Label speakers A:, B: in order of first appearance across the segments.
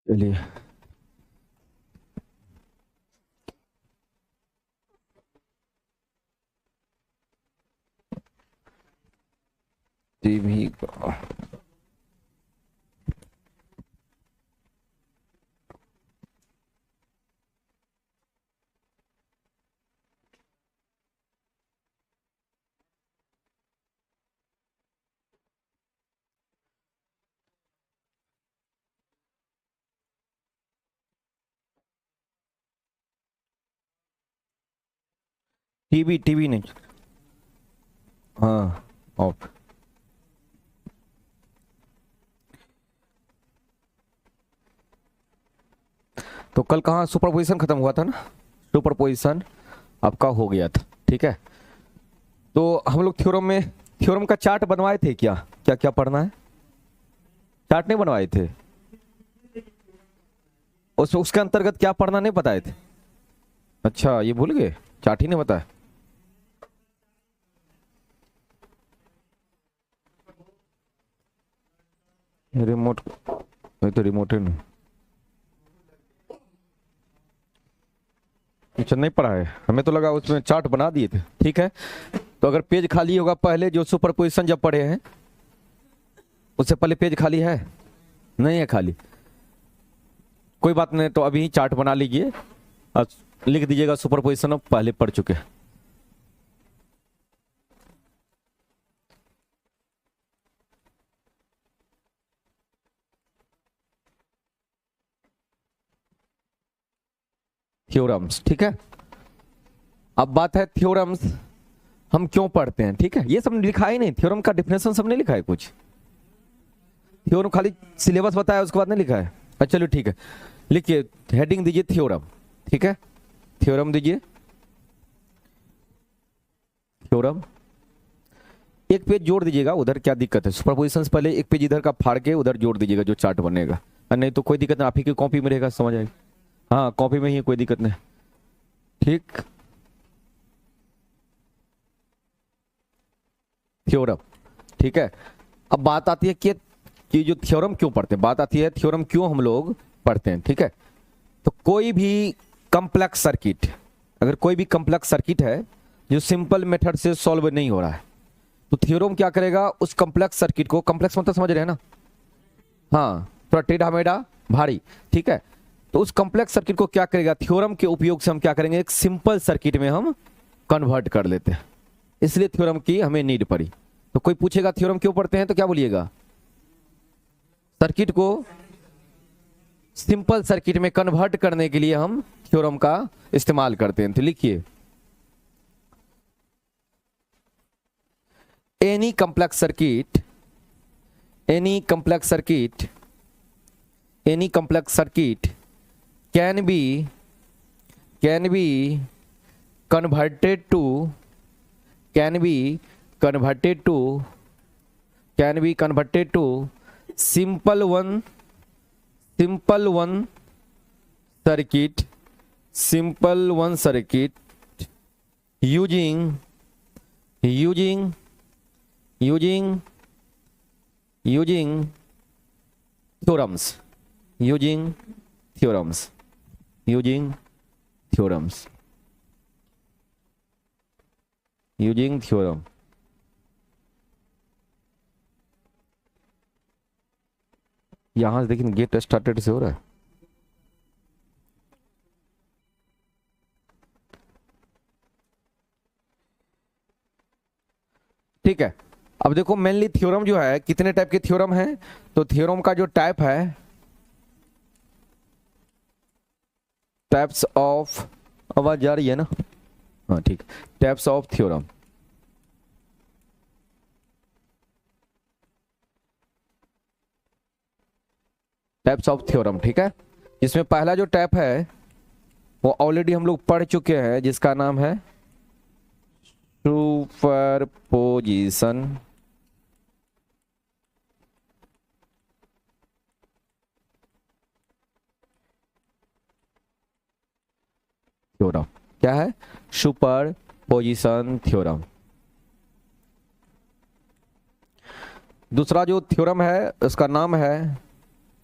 A: चलिए। टीवी का TV TV नहीं। हाँ, ऑफ। तो कल कहाँ सुपरपोजिशन खत्म हुआ था ना। सुपरपोजिशन आपका हो गया था, ठीक है। तो हम लोग थ्योरम का चार्ट बनवाए थे क्या? क्या क्या पढ़ना है? चार्ट नहीं बनवाए थे? उसके अंतर्गत क्या पढ़ना नहीं बताए थे? अच्छा, ये भूल गए, चार्ट ही नहीं बताया। रिमोट, ये तो रिमोट है नहीं। अच्छा, नहीं पढ़ा है, हमें तो लगा उसमें चार्ट बना दिए थे। ठीक है, तो अगर पेज खाली होगा, पहले जो सुपरपोजिशन जब पढ़े हैं उससे पहले पेज खाली है? नहीं है खाली, कोई बात नहीं। तो अभी चार्ट बना लीजिए और लिख दीजिएगा सुपरपोजिशन अब पहले पढ़ चुके हैं। थ्योरम्स, ठीक है। अब बात है थ्योरम्स हम क्यों पढ़ते हैं, ठीक है। ये सब लिखा ही नहीं, थ्योरम का डिफिनेशन सब नहीं लिखा है कुछ। थ्योरम खाली सिलेबस बताया, उसके बाद नहीं लिखा है। अच्छा चलो ठीक है, लिखिए, हेडिंग दीजिए थ्योरम, ठीक है। थ्योरम दीजिए, थ्योरम। एक पेज जोड़ दीजिएगा, उधर क्या दिक्कत है? सुपरपोजिशन से पहले एक पेज इधर का फाड़ के उधर जोड़ दीजिएगा जो चार्ट बनेगा। और नहीं तो कोई दिक्कत नहीं, आप ही की कॉपी में रहेगा, समझ आएगी। हाँ, कॉपी में ही, कोई दिक्कत नहीं, ठीक। थ्योरम, ठीक है। अब बात आती है कि जो थ्योरम क्यों पढ़ते हैं, बात आती है थ्योरम क्यों हम लोग पढ़ते हैं, ठीक है। तो कोई भी कॉम्प्लेक्स सर्किट, अगर कोई भी कॉम्प्लेक्स सर्किट है जो सिंपल मेथड से सॉल्व नहीं हो रहा है, तो थ्योरम क्या करेगा, उस कॉम्प्लेक्स सर्किट को, कॉम्प्लेक्स मतलब समझ रहे हैं ना? हाँ, थोड़ा टेढ़ा मेढ़ा भारी, ठीक है। तो उस कॉम्प्लेक्स सर्किट को क्या करेगा, थ्योरम के उपयोग से हम क्या करेंगे, एक सिंपल सर्किट में हम कन्वर्ट कर लेते हैं। इसलिए थ्योरम की हमें नीड पड़ी। तो कोई पूछेगा थ्योरम क्यों पढ़ते हैं, तो क्या बोलिएगा? सर्किट को सिंपल सर्किट में कन्वर्ट करने के लिए हम थ्योरम का इस्तेमाल करते हैं। तो लिखिए, any complex circuit, any complex circuit, any complex circuit can be converted to can be converted to can be converted to simple one circuit, simple one circuit using using using using theorems, using theorems, using theorems, using theorem। यहां से देखिए, get started से हो रहा है। ठीक है, अब देखो मेनली थ्योरम जो है, कितने टाइप के थ्योरम है? तो थ्योरम का जो टाइप है, टाइप्स ऑफ, आवाज जा रही है ना? हाँ ठीक, types of theorem. Types of theorem, ठीक है। इसमें पहला जो टाइप है वो ऑलरेडी हम लोग पढ़ चुके हैं, जिसका नाम है सुपरपोजिशन थ्योरम। क्या है? Superposition theorem. दूसरा जो थ्योरम है उसका नाम है,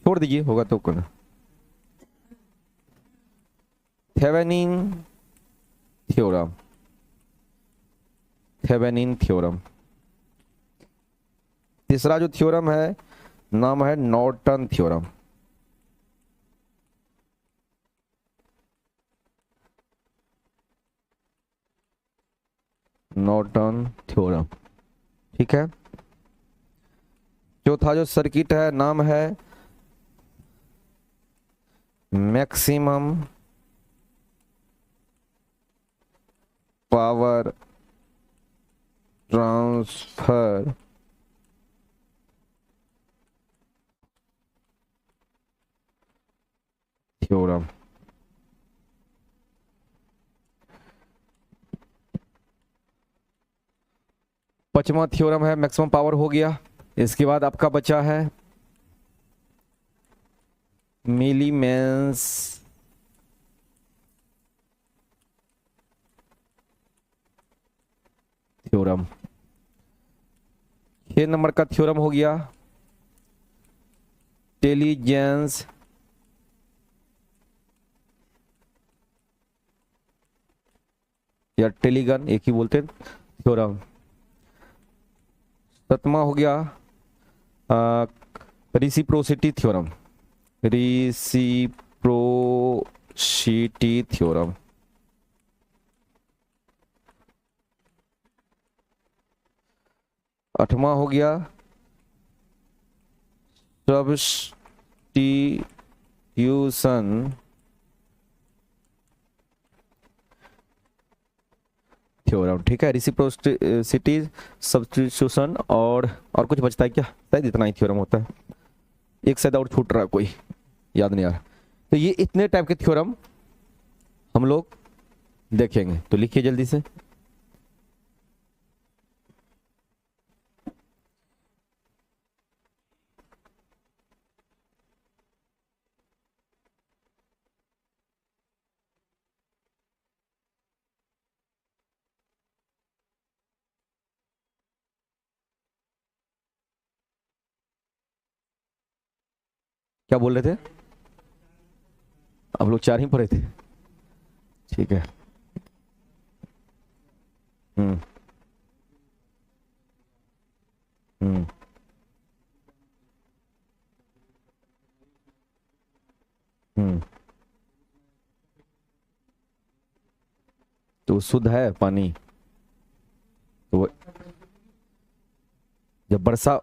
A: छोड़ दीजिए, होगा तो करना, थेवेनिन थ्योरम, थेवेनिन थ्योरम। तीसरा जो थ्योरम है नाम है नॉर्टन थ्योरम। नॉर्टन थ्योरम, ठीक है। चौथा जो सर्किट है नाम है मैक्सिमम पावर ट्रांसफर थ्योरम। पांचवा थ्योरम है मैक्सिमम पावर हो गया। इसके बाद आपका बचा है मिलीमेंस थ्योरम। 6 नंबर का थ्योरम हो गया टेलीजेंस या टेलीगन, एक ही बोलते हैं, थ्योरम। 7वां हो गया रिसिप्रोसिटी थ्योरम, रिसिप्रोसिटी थ्योरम। 8वां हो गया सब्स्टिट्यूशन थ्योरम, ठीक है। रिसिप्रोसिटी, सब्स्टिट्यूशन और कुछ बचता है क्या? शायद इतना ही थ्योरम होता है। एक शायद और छूट रहा है कोई, याद नहीं आ रहा। तो ये इतने टाइप के थ्योरम हम लोग देखेंगे, तो लिखिए जल्दी से। क्या बोल रहे थे आप लोग? 4 ही पढ़े थे, ठीक है। हम्म हम्म हम्म। तो शुद्ध है पानी, तो जब वर्षा,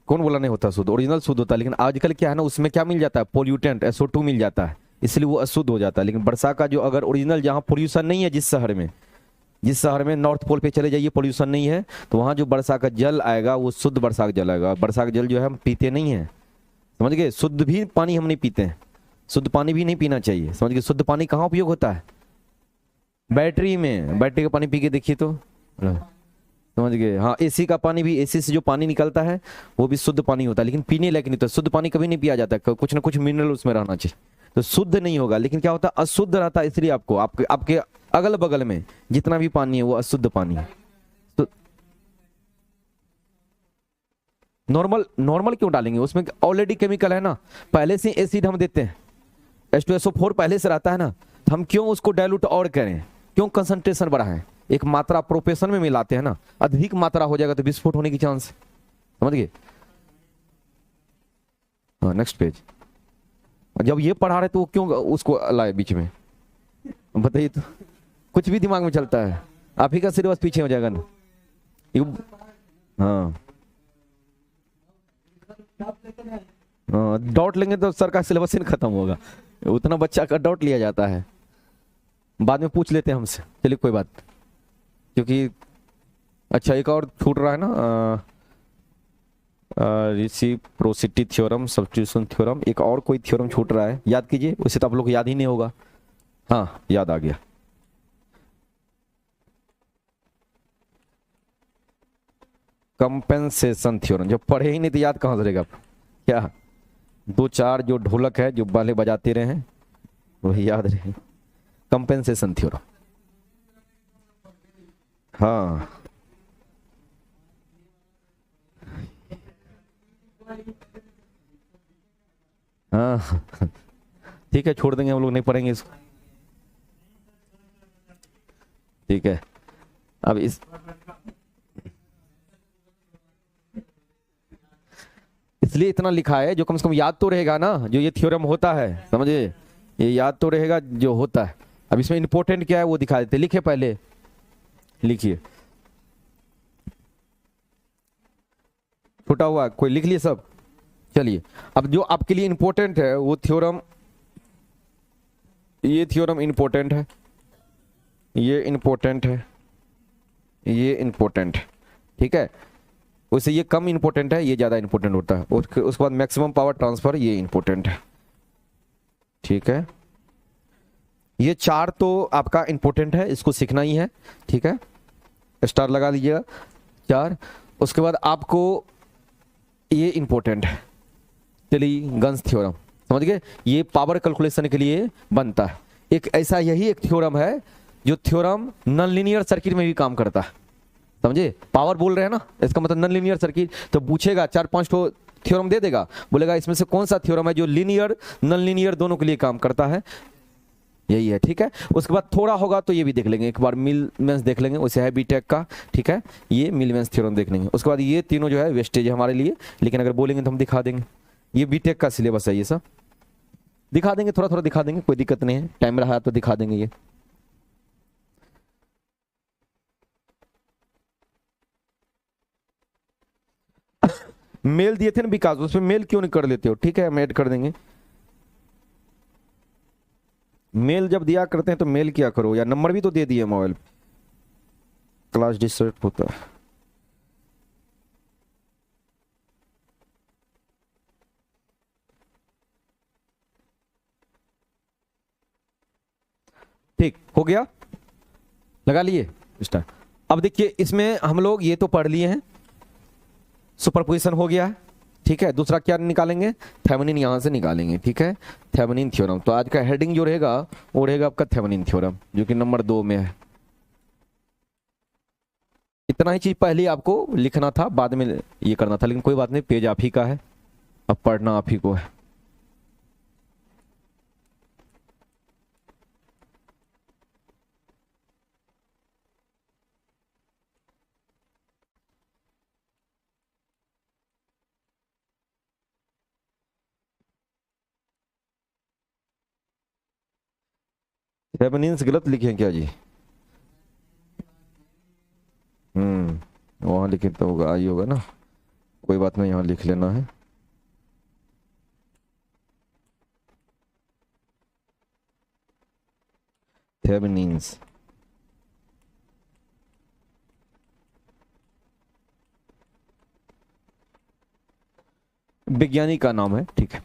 A: कौन बोला नहीं होता शुद्ध? ओरिजिनल शुद्ध होता है, लेकिन आजकल क्या है ना, उसमें क्या मिल जाता है? पोल्यूटेंट SO2 मिल जाता है, इसलिए वो अशुद्ध हो जाता है। लेकिन वर्षा का जो अगर ओरिजिनल, जहाँ पोल्यूशन नहीं है, जिस शहर में नॉर्थ पोल पे चले जाइए पोल्यूशन नहीं है, तो वहाँ जो वर्षा का जल आएगा वो शुद्ध वर्षा का जल आएगा। वर्षा का जल जो है हम पीते नहीं है, समझ गए? शुद्ध भी पानी हम नहीं पीते हैं, शुद्ध पानी भी नहीं पीना चाहिए, समझ गए? शुद्ध पानी कहाँ उपयोग होता है? बैटरी में, बैटरी का पानी पी के देखिए तो, समझ गए? हाँ, एसी का पानी भी, एसी से जो पानी निकलता है वो भी शुद्ध पानी होता है, लेकिन पीने लायक नहीं होता। शुद्ध पानी कभी नहीं पिया जाता, कुछ ना कुछ मिनरल उसमें रहना चाहिए, तो शुद्ध नहीं होगा। लेकिन क्या होता है, अशुद्ध रहता है, इसलिए आपको आपके आपके अगल बगल में जितना भी पानी है वो अशुद्ध पानी है। तो नॉर्मल नॉर्मल क्यों डालेंगे? उसमें ऑलरेडी केमिकल है ना, पहले से एसिड हम देते हैं, H2SO4 पहले से रहता है ना, तो हम क्यों उसको डाइल्यूट और करें, क्यों कंसंट्रेशन बढ़ाएं? एक मात्रा प्रोपेशन में मिलाते हैं ना, अधिक मात्रा हो जाएगा तो विस्फोट होने की चांस, समझ गए? हाँ, नेक्स्ट पेज। जब ये पढ़ा रहे तो वो क्यों उसको लाए बीच में, बताइए तो। कुछ भी दिमाग में चलता है, आप ही का सिलेबस पीछे हो जाएगा ना। हाँ हाँ, डॉट लेंगे तो सर का सिलेबस ही नहीं खत्म होगा, उतना बच्चा का डॉट लिया जाता है, बाद में पूछ लेते हैं हमसे, चलिए कोई बात। क्योंकि अच्छा, एक और छूट रहा है ना, रिसिप्रोसिटी थ्योरम, सब्स्टिट्यूशन थ्योरम, एक और कोई थ्योरम छूट रहा है, याद कीजिए, उसे तो आप लोग को याद ही नहीं होगा। हाँ, याद आ गया, कंपेंसेशन थ्योरम। जब पढ़े ही नहीं तो याद कहाँ से रहेगा? क्या 2-4 जो ढोलक है जो वाले बजाते रहे हैं वही याद रहे। कंपेंसेशन थ्योरम, हाँ हाँ ठीक है, छोड़ देंगे, हम लोग नहीं पढ़ेंगे इसको। ठीक है। अब इस इसलिए इतना लिखा है, जो कम से कम याद तो रहेगा ना, जो ये थ्योरम होता है, समझे, ये याद तो रहेगा जो होता है। अब इसमें इंपॉर्टेंट क्या है वो दिखा देते, लिखे पहले, लिखिए, छूटा हुआ कोई लिख लिए सब। चलिए, अब जो आपके लिए इंपॉर्टेंट है वो थ्योरम, ये थ्योरम इंपॉर्टेंट है, ये इंपॉर्टेंट है, ये इंपॉर्टेंट, ठीक है। वैसे ये कम इंपॉर्टेंट है, ये ज़्यादा इंपॉर्टेंट होता है। उसके बाद मैक्सिमम पावर ट्रांसफर, ये इंपॉर्टेंट है, ठीक है। ये चार तो आपका इंपॉर्टेंट है, इसको सीखना ही है, ठीक है, स्टार लगा लीजिएगा, चार। उसके बाद आपको ये इंपॉर्टेंट है, चलिए गन्स थ्योरम, समझ गए, ये पावर कैलकुलेशन के लिए बनता है। एक ऐसा यही एक थ्योरम है जो थ्योरम नॉन लीनियर सर्किट में भी काम करता है, समझे, पावर बोल रहे हैं ना, इसका मतलब नॉन लीनियर सर्किट। तो पूछेगा 4-5 तो थ्योरम दे देगा, बोलेगा इसमें से कौन सा थ्योरम है जो लीनियर नॉन लीनियर दोनों के लिए काम करता है, यही है, ठीक है। उसके बाद थोड़ा होगा तो ये भी देख लेंगे एक बार, मिलमेंस देख लेंगे, वैसे है बीटेक का, ठीक है, ये मिलमेंस थ्योरम देख लेंगे। उसके बाद ये तीनों जो है वेस्टेज है हमारे लिए, लेकिन अगर बोलेंगे तो हम दिखा देंगे, ये बीटेक का सिलेबस है, ये सब दिखा देंगे, थोड़ा थोड़ा दिखा देंगे, कोई दिक्कत नहीं है, टाइम रहा तो दिखा देंगे ये। मेल दिए थे ना विकास, उसमें मेल क्यों नहीं कर लेते हो, ठीक है, हम ऐड कर देंगे। मेल जब दिया करते हैं तो मेल किया करो, या नंबर भी तो दे दिए मोबाइल, क्लास डिस्टर्ब होता है। ठीक हो गया, लगा लिए स्टार। अब देखिए इसमें हम लोग ये तो पढ़ लिए हैं, सुपरपोजिशन हो गया है, ठीक है। दूसरा क्या निकालेंगे, थेवेनिन यहां से निकालेंगे, ठीक है, थेवेनिन थ्योरम। तो आज का हेडिंग जो रहेगा वो रहेगा आपका थेवेनिन थ्योरम, जो कि नंबर 2 में है। इतना ही चीज पहले आपको लिखना था, बाद में ये करना था, लेकिन कोई बात नहीं, पेज आप ही का है, अब पढ़ना आप ही को है। थेवेनिन्स गलत लिखे हैं क्या जी? वहां लिखे तो होगा, आई होगा ना, कोई बात नहीं, यहाँ लिख लेना है। थेवेनिन्स, विज्ञानी का नाम है, ठीक है।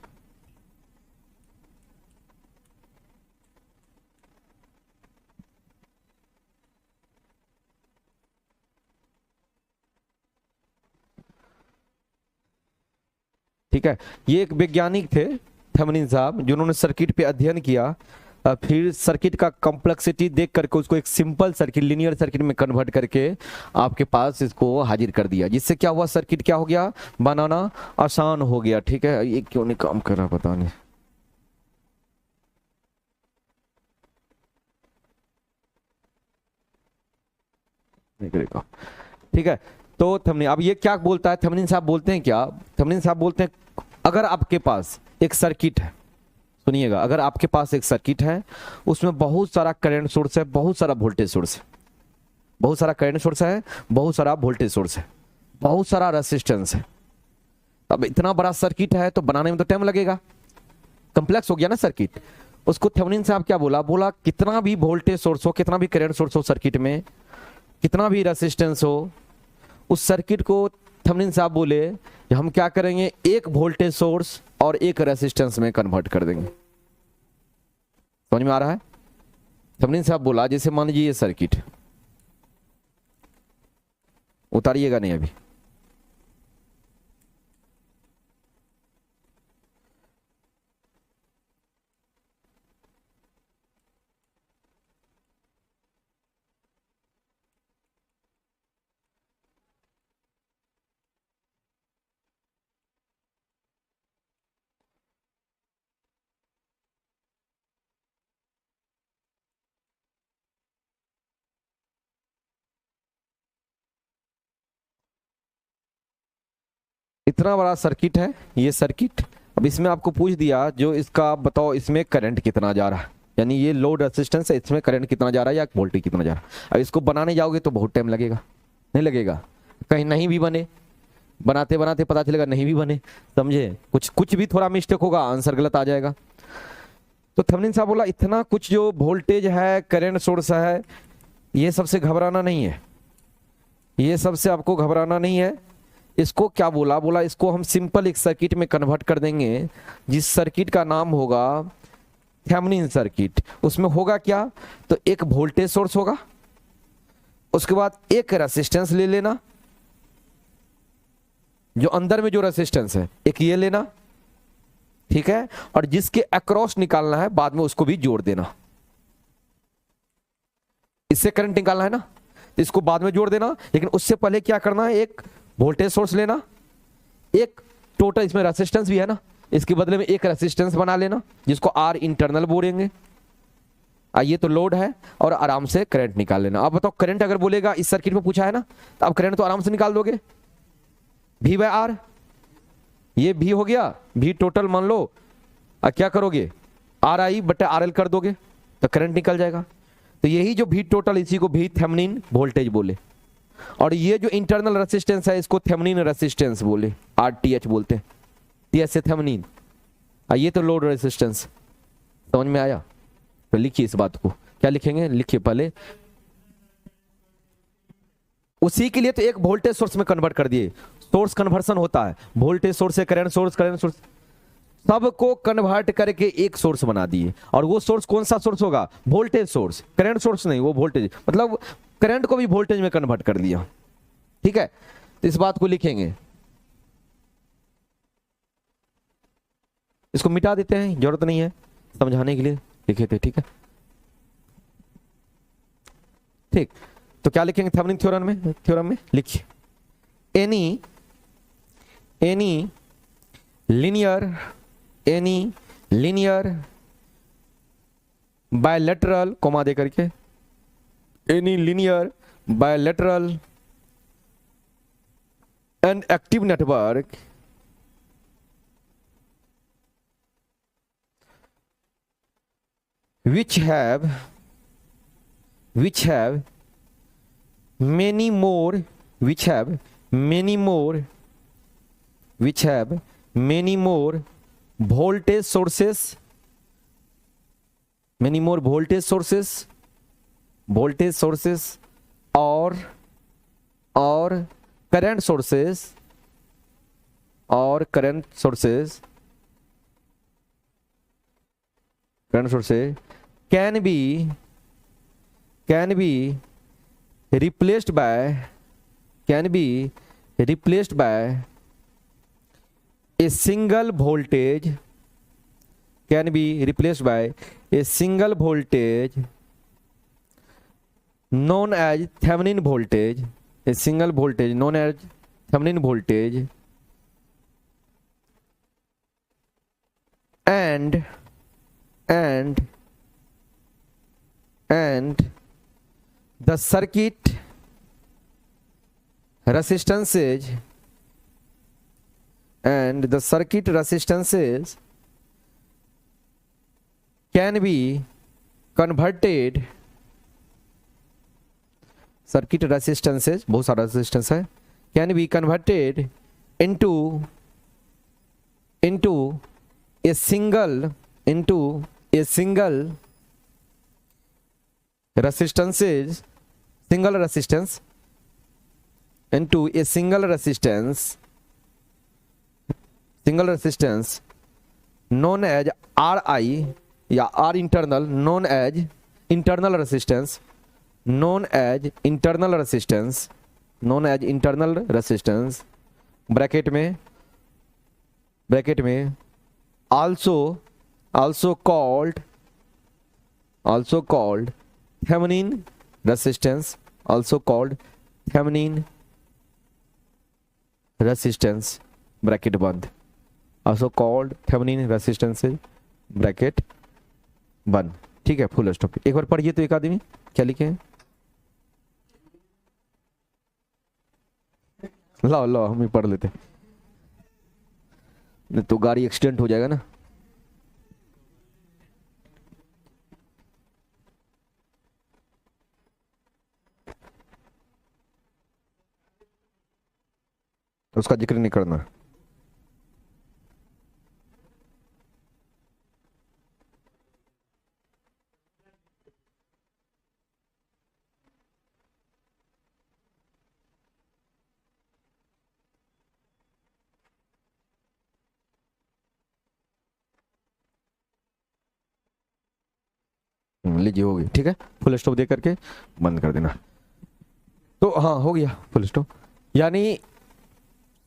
A: ठीक है, ये एक वैज्ञानिक थे थेवेनिन साहब, जिन्होंने सर्किट पे अध्ययन किया, फिर सर्किट का कॉम्प्लेक्सिटी देख करके उसको एक सिंपल सर्किट, लीनियर सर्किट में कन्वर्ट करके आपके पास इसको हाजिर कर दिया, जिससे क्या हुआ, सर्किट क्या हो गया, बनाना आसान हो गया, ठीक है। ये क्यों नहीं काम कर रहा पता नहीं, नहीं करेगा, ठीक है। तो थेवेनिन, अब ये क्या बोलता है, थेवेनिन साहब बोलते हैं क्या, थेवेनिन साहब बोलते हैं अगर आपके पास एक सर्किट है, सुनिएगा, अगर आपके पास एक सर्किट है, उसमें बहुत सारा करंट सोर्स है, बहुत सारा वोल्टेज सोर्स है, बहुत सारा करंट सोर्स है, बहुत सारा वोल्टेज सोर्स है, बहुत सारा रेसिस्टेंस है। अब इतना बड़ा सर्किट है तो बनाने में तो टाइम लगेगा, कंप्लेक्स हो गया ना सर्किट। उसको थेवेनिन साहब क्या बोला, बोला कितना भी वोल्टेज सोर्स हो, कितना भी करंट सोर्स हो सर्किट में, कितना भी रेसिस्टेंस हो, उस सर्किट को थेवेनिन साहब बोले कि हम क्या करेंगे, एक वोल्टेज सोर्स और एक रेसिस्टेंस में कन्वर्ट कर देंगे। समझ में आ रहा है? थेवेनिन साहब बोला जैसे मान लीजिए ये सर्किट, उतारिएगा नहीं अभी, इतना बड़ा सर्किट है ये सर्किट। अब इसमें आपको पूछ दिया जो इसका आप बताओ इसमें करंट कितना जा रहा है, यानी ये लोड रेजिस्टेंस है, इसमें करंट कितना जा रहा है या वोल्टेज कितना जा रहा है। अब इसको बनाने जाओगे तो बहुत टाइम लगेगा, नहीं लगेगा, कहीं नहीं भी बने, बनाते बनाते पता चलेगा नहीं भी बने, समझे, कुछ भी थोड़ा मिस्टेक होगा आंसर गलत आ जाएगा। तो थेवेनिन साहब बोला इतना कुछ जो वोल्टेज है करंट सोर्स है ये सबसे घबराना नहीं है, ये सबसे आपको घबराना नहीं है। इसको क्या बोला, बोला इसको हम सिंपल एक सर्किट में कन्वर्ट कर देंगे जिस सर्किट का नाम होगा थेवेनिन सर्किट। उसमें होगा क्या, तो एक वोल्टेज सोर्स होगा, उसके बाद एक रेजिस्टेंस ले लेना, जो अंदर में जो रेजिस्टेंस है एक ये लेना, ठीक है, और जिसके अक्रॉस निकालना है बाद में उसको भी जोड़ देना। इससे करंट निकालना है ना, तो इसको बाद में जोड़ देना, लेकिन उससे पहले क्या करना है, एक वोल्टेज सोर्स लेना, एक टोटल इसमें रेजिस्टेंस भी है ना, इसके बदले में एक रेजिस्टेंस बना लेना जिसको आर इंटरनल बोलेंगे। ये तो लोड है और आराम से करंट निकाल लेना। अब बताओ करंट अगर बोलेगा इस सर्किट में पूछा है ना, तो आप करंट तो आराम से निकाल दोगे, V बाय आर, ये भी हो गया, भी टोटल मान लो, क्या करोगे आर आई बटे आर एल कर दोगे तो करंट निकल जाएगा। तो यही जो भी टोटल इसी को भी थेवेनिन वोल्टेज बोले, और ये जो इंटरनल रेजिस्टेंस है इसको थेवेनिन रेजिस्टेंस बोले, आरटीएच बोलते हैं, टी से थेवेनिन। ये तो लोड रेजिस्टेंस, समझ में आया। तो लिखिए इस बात को, क्या लिखेंगे, लिखिए पहले, उसी के लिए तो एक वोल्टेज सोर्स में कन्वर्ट कर दिए, सोर्स कन्वर्सन होता है, वोल्टेज सोर्स से करंट सोर्स, करंट सोर्स सबको कन्वर्ट करके एक सोर्स बना दिए। और वो सोर्स कौन सा सोर्स होगा, वोल्टेज सोर्स, करंट सोर्स नहीं, वो वोल्टेज, मतलब करंट को भी वोल्टेज में कन्वर्ट कर दिया, ठीक है। तो इस बात को लिखेंगे, इसको मिटा देते हैं, जरूरत नहीं है समझाने के लिए, लिखे थे, ठीक है, ठीक। तो क्या लिखेंगे थेवेनिन थ्योरम में लिखिए, एनी लीनियर बायलैटरल कोमा दे करके, any linear bilateral and active network which have many more voltage sources, or current sources, can be replaced by a single voltage, known as Thevenin voltage, a single voltage known as Thevenin voltage, and the circuit resistances can be converted, circuit resistances बहुत सारा resistance है, can be converted into a single resistance known as RI या R internal, known as internal resistance, bracket में also called Thevenin resistance, bracket बंद, also called Thevenin resistance, bracket बंद, ठीक है, full stop. एक बार पढ़िए तो एक आदमी क्या लिखे हैं, लाओ हम ही पढ़ लेते हैं। नहीं तो गाड़ी एक्सीडेंट हो जाएगा ना। तो उसका जिक्र नहीं करना। लीजिए हो गई, ठीक है, फुल स्टॉप दे करके बंद कर देना। तो हाँ हो गया फुल स्टॉप। यानी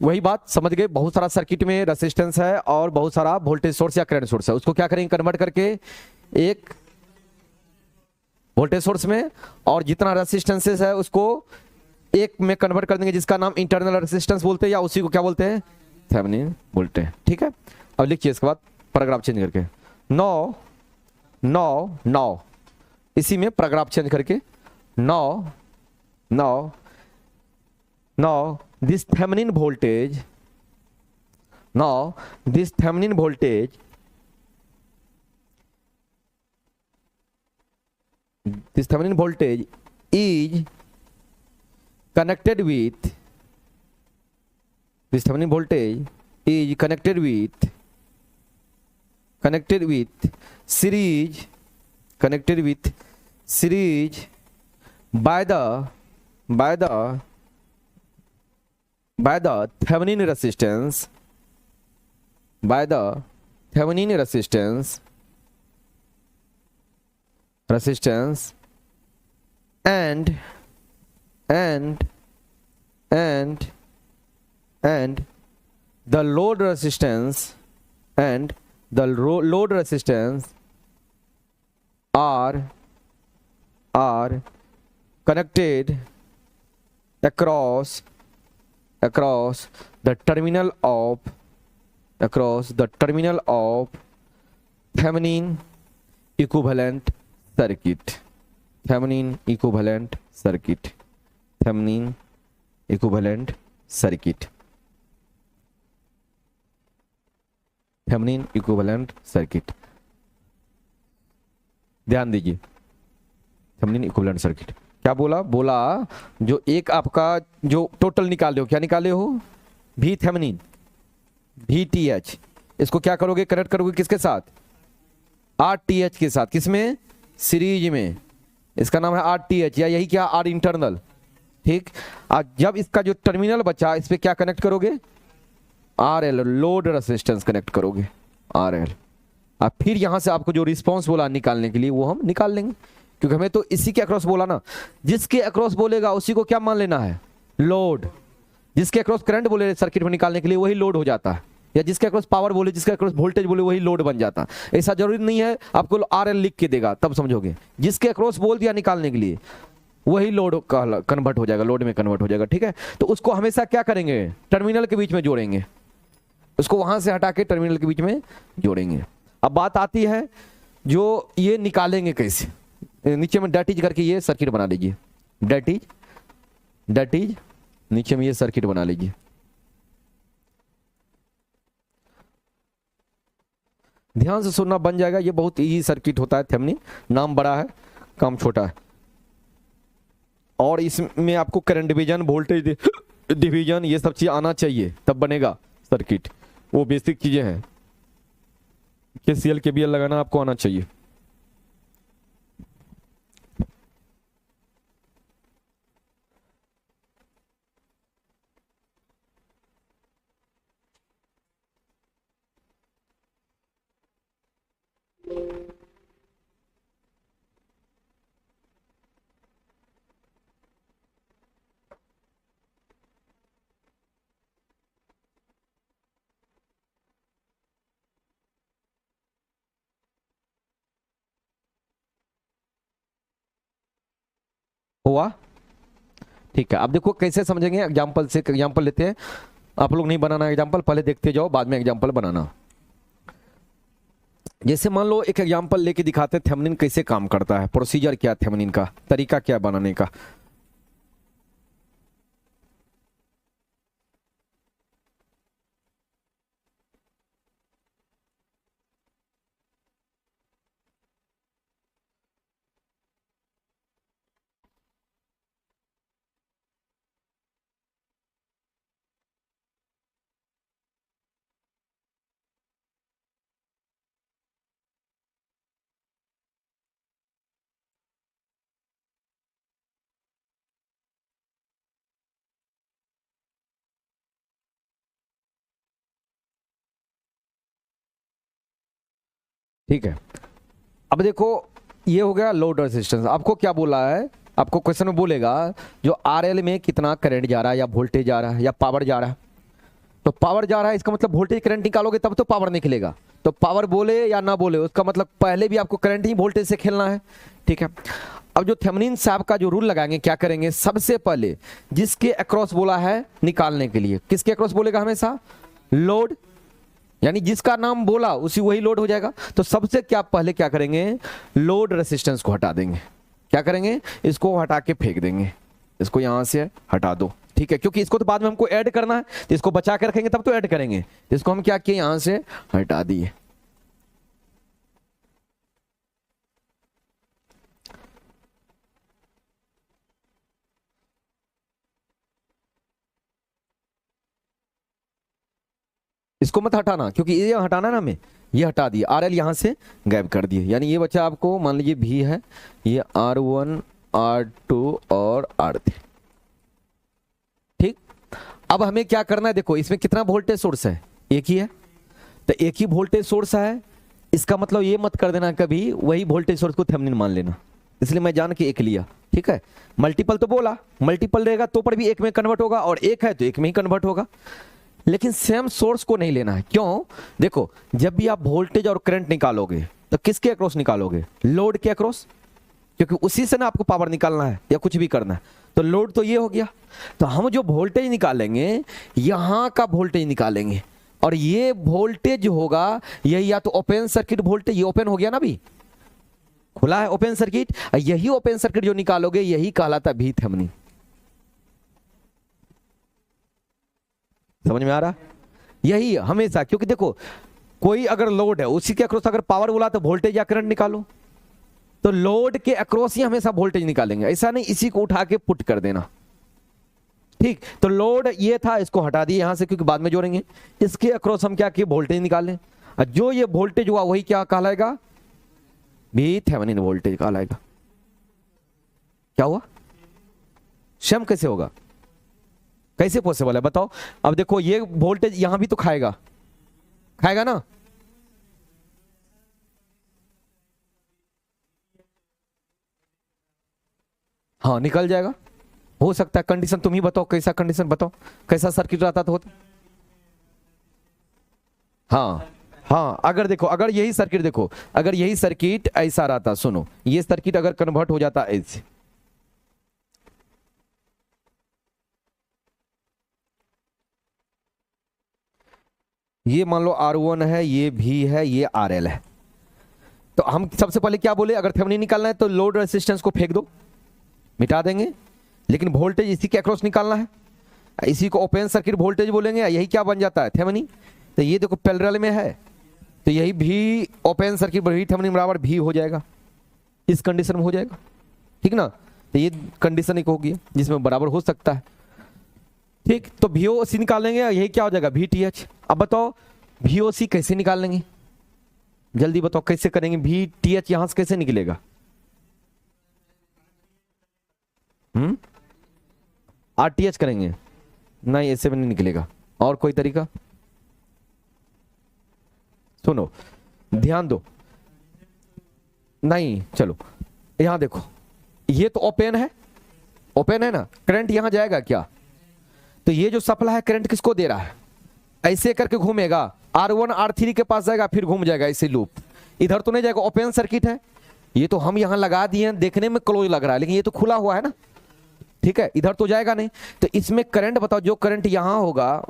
A: वही बात समझ गए, बहुत सारा सर्किट में रेसिस्टेंस है और बहुत सारा वोल्टेज सोर्स या करंट सोर्स है, उसको क्या करेंगे कन्वर्ट करके एक वोल्टेज सोर्स में, और जितना रेसिस्टेंसेस है उसको एक में कन्वर्ट कर देंगे जिसका नाम इंटरनल रेसिस्टेंस बोलते हैं, या उसी को क्या बोलते हैं, थेवेनिन बोलते हैं। ठीक है, अब लिखिए इसके बाद पैराग्राफ चेंज करके, नौ नौ नौ, इसी में पैराग्राफ चेंज करके नौ नौ नौ this Thevenin voltage, now this Thevenin voltage, this Thevenin voltage is connected with, this Thevenin voltage is connected with series, connected with series by the Thevenin resistance, by the Thevenin resistance and the load resistance and the load resistance are connected across the terminal of Thevenin equivalent circuit, Thevenin equivalent circuit, Thevenin equivalent circuit, Thevenin equivalent circuit। ध्यान दीजिए, Thevenin equivalent circuit क्या बोला, जो एक आपका जो total निकाले हो, क्या निकाले हो, भी थेवेनिन VTH, इसको क्या करोगे, कनेक्ट करोगे किसके साथ, RTH के साथ, किसमें, सीरीज में, इसका नाम है RTH, या यही क्या R इंटरनल। ठीक, जब इसका जो टर्मिनल बचा इस पे क्या कनेक्ट करोगे, RL, लोड रेसिस्टेंस कनेक्ट करोगे, RL। अब फिर यहां से आपको जो रिस्पांस बोला निकालने के लिए वो हम निकाल लेंगे, क्योंकि हमें तो इसी के अक्रॉस बोला ना, जिसके अक्रॉस बोलेगा उसी को क्या मान लेना है, लोड। जिसके अक्रॉस करंट बोले सर्किट में निकालने के लिए वही लोड हो जाता है, या जिसके अक्रॉस पावर बोले, जिसके अक्रॉस वोल्टेज बोले वही लोड बन जाता है। ऐसा जरूरी नहीं है आपको RL लिख के देगा तब समझोगे, जिसके अक्रॉस बोल दिया निकालने के लिए वही लोड कन्वर्ट हो जाएगा, लोड में कन्वर्ट हो जाएगा। ठीक है, तो उसको हमेशा क्या करेंगे, टर्मिनल के बीच में जोड़ेंगे, उसको वहां से हटा के टर्मिनल के बीच में जोड़ेंगे। अब बात आती है जो ये निकालेंगे कैसे, नीचे में डेट इज करके ये सर्किट बना लीजिए, डेट इज नीचे में ये सर्किट बना लीजिए। ध्यान से सुनना, बन जाएगा, ये बहुत इजी सर्किट होता है थेवेनिन, नाम बड़ा है काम छोटा है, और इसमें आपको करंट डिवीजन, वोल्टेज डिवीजन, ये सब चीज आना चाहिए तब बनेगा सर्किट, वो बेसिक चीजें हैं। KCL KVL लगाना आपको आना चाहिए। हुआ, ठीक है। अब देखो कैसे समझेंगे, एग्जांपल से एग्जांपल लेते हैं, आप लोग नहीं बनाना एग्जांपल, पहले देखते जाओ बाद में एग्जांपल बनाना। जैसे मान लो एक एग्जांपल लेके दिखाते हैं थेवेनिन कैसे काम करता है, प्रोसीजर क्या थेवेनिन का, तरीका क्या बनाने का। ठीक है। अब देखो ये हो गया लोड रेजिस्टेंस। आपको क्या बोला है, आपको क्वेश्चन में बोलेगा जो आरएल में कितना करंट जा रहा है या वोल्टेज जा रहा है या पावर जा रहा है। तो पावर जा रहा है इसका मतलब वोल्टेज करंट निकालोगे तब तो पावर निकलेगा। तो पावर बोले या ना बोले उसका मतलब पहले भी आपको करंट ही वोल्टेज से खेलना है। ठीक है। अब जो थेवेनिन साहब का जो रूल लगाएंगे, क्या करेंगे, सबसे पहले जिसके अक्रॉस बोला है निकालने के लिए, किसके अक्रॉस बोलेगा हमेशा, लोड, यानी जिसका नाम बोला उसी वही लोड हो जाएगा। तो सबसे क्या पहले क्या करेंगे, लोड रेसिस्टेंस को हटा देंगे। क्या करेंगे, इसको हटा के फेंक देंगे, इसको यहां से हटा दो। ठीक है, क्योंकि इसको तो बाद में हमको ऐड करना है, तो इसको बचा के रखेंगे तब तो ऐड करेंगे। तो इसको हम क्या किए, यहां से हटा दिए। इसको मत हटाना क्योंकि ये हटाना ना हमें, ये हटा दिए, आर एल यहां से गायब कर दिए। यानी ये बच्चा आपको मान लीजिए भी है, ये R1 R2 और R3। ठीक। अब हमें क्या करना है, देखो इसमें कितना वोल्टेज सोर्स है, एक ही है। तो एक ही वोल्टेज सोर्स है, इसका मतलब ये मत कर देना कभी वही वोल्टेज सोर्स को थेवेनिन मान लेना। इसलिए मैं जान के एक लिया। ठीक है। मल्टीपल तो बोला, मल्टीपल रहेगा तो पर भी एक में कन्वर्ट होगा, और एक है तो एक में ही कन्वर्ट होगा। लेकिन सेम सोर्स को नहीं लेना है। क्यों, देखो जब भी आप वोल्टेज और करंट निकालोगे तो किसके अक्रॉस निकालोगे, लोड के अक्रॉस, क्योंकि उसी से ना आपको पावर निकालना है या कुछ भी करना है। तो लोड तो ये हो गया। तो हम जो वोल्टेज निकालेंगे यहां का वोल्टेज निकालेंगे, और ये वोल्टेज होगा यही या तो ओपन सर्किट वोल्टेज, ये ओपन हो गया ना, अभी खुला है ओपन सर्किट, यही ओपन सर्किट जो निकालोगे यही कहलाता भी थेवेनिन। समझ में आ रहा, यही हमेशा, क्योंकि देखो कोई अगर लोड है उसी के अक्रॉस अगर पावर बोला तो वोल्टेज या करंट निकालो, तो लोड के अक्रॉस ही हमेशा वोल्टेज निकालेंगे, ऐसा नहीं इसी को उठा के पुट कर देना। ठीक। तो लोड ये था, इसको हटा दिए यहां से क्योंकि बाद में जोड़ेंगे। इसके अक्रॉस हम क्या किए, वोल्टेज निकालें, और जो ये वोल्टेज हुआ वही क्या कहलाएगा, भी थेवेनिन वोल्टेज कहलाएगा। क्या हुआ, सेम कैसे होगा, कैसे पॉसिबल है बताओ। अब देखो ये वोल्टेज यहां भी तो खाएगा, खाएगा ना, हाँ निकल जाएगा। हो सकता है कंडीशन तुम ही बताओ, कैसा कंडीशन बताओ, कैसा सर्किट रहता तो होता। हाँ हाँ, अगर देखो अगर यही सर्किट, देखो अगर यही सर्किट ऐसा रहता, सुनो ये सर्किट अगर कन्वर्ट हो जाता ऐसे, ये मान लो R1 है, ये भी है, ये RL है। तो हम सबसे पहले क्या बोले, अगर थेवेनिन निकालना है तो लोड रेसिस्टेंस को फेंक दो, मिटा देंगे, लेकिन वोल्टेज इसी के अक्रॉस निकालना है, इसी को ओपन सर्किट वोल्टेज बोलेंगे, यही क्या बन जाता है, थेवेनिन। तो ये देखो पैरेलल में है, तो यही भी ओपन सर्किट भी थेवेनिन बराबर भी हो जाएगा, इस कंडीशन में हो जाएगा। ठीक ना, तो ये कंडीशन एक होगी जिसमें बराबर हो सकता है। ठीक। तो VOC निकालेंगे, यही क्या हो जाएगा, VTH। अब बताओ VOC कैसे निकालेंगे, जल्दी बताओ कैसे करेंगे, VTH यहां से कैसे निकलेगा, RTH करेंगे, नहीं ऐसे में नहीं निकलेगा, और कोई तरीका, सुनो ध्यान दो, नहीं चलो यहां देखो, ये तो ओपन है, ओपन है ना, करंट यहां जाएगा क्या, तो ये जो सप्लाई है करंट किसको दे रहा है, ऐसे करके घूमेगा, R1 R3 के पास जाएगा, फिर घूम जाएगा ऐसे लूप, इधर तो नहीं जाएगा, ओपन सर्किट है। ये तो हम यहां लगा दिए हैं, देखने में क्लोज लग रहा है, लेकिन ये तो खुला हुआ है ना। ठीक है, इधर तो जाएगा नहीं, तो इसमें करंट बताओ, जो करंट यहां होगा,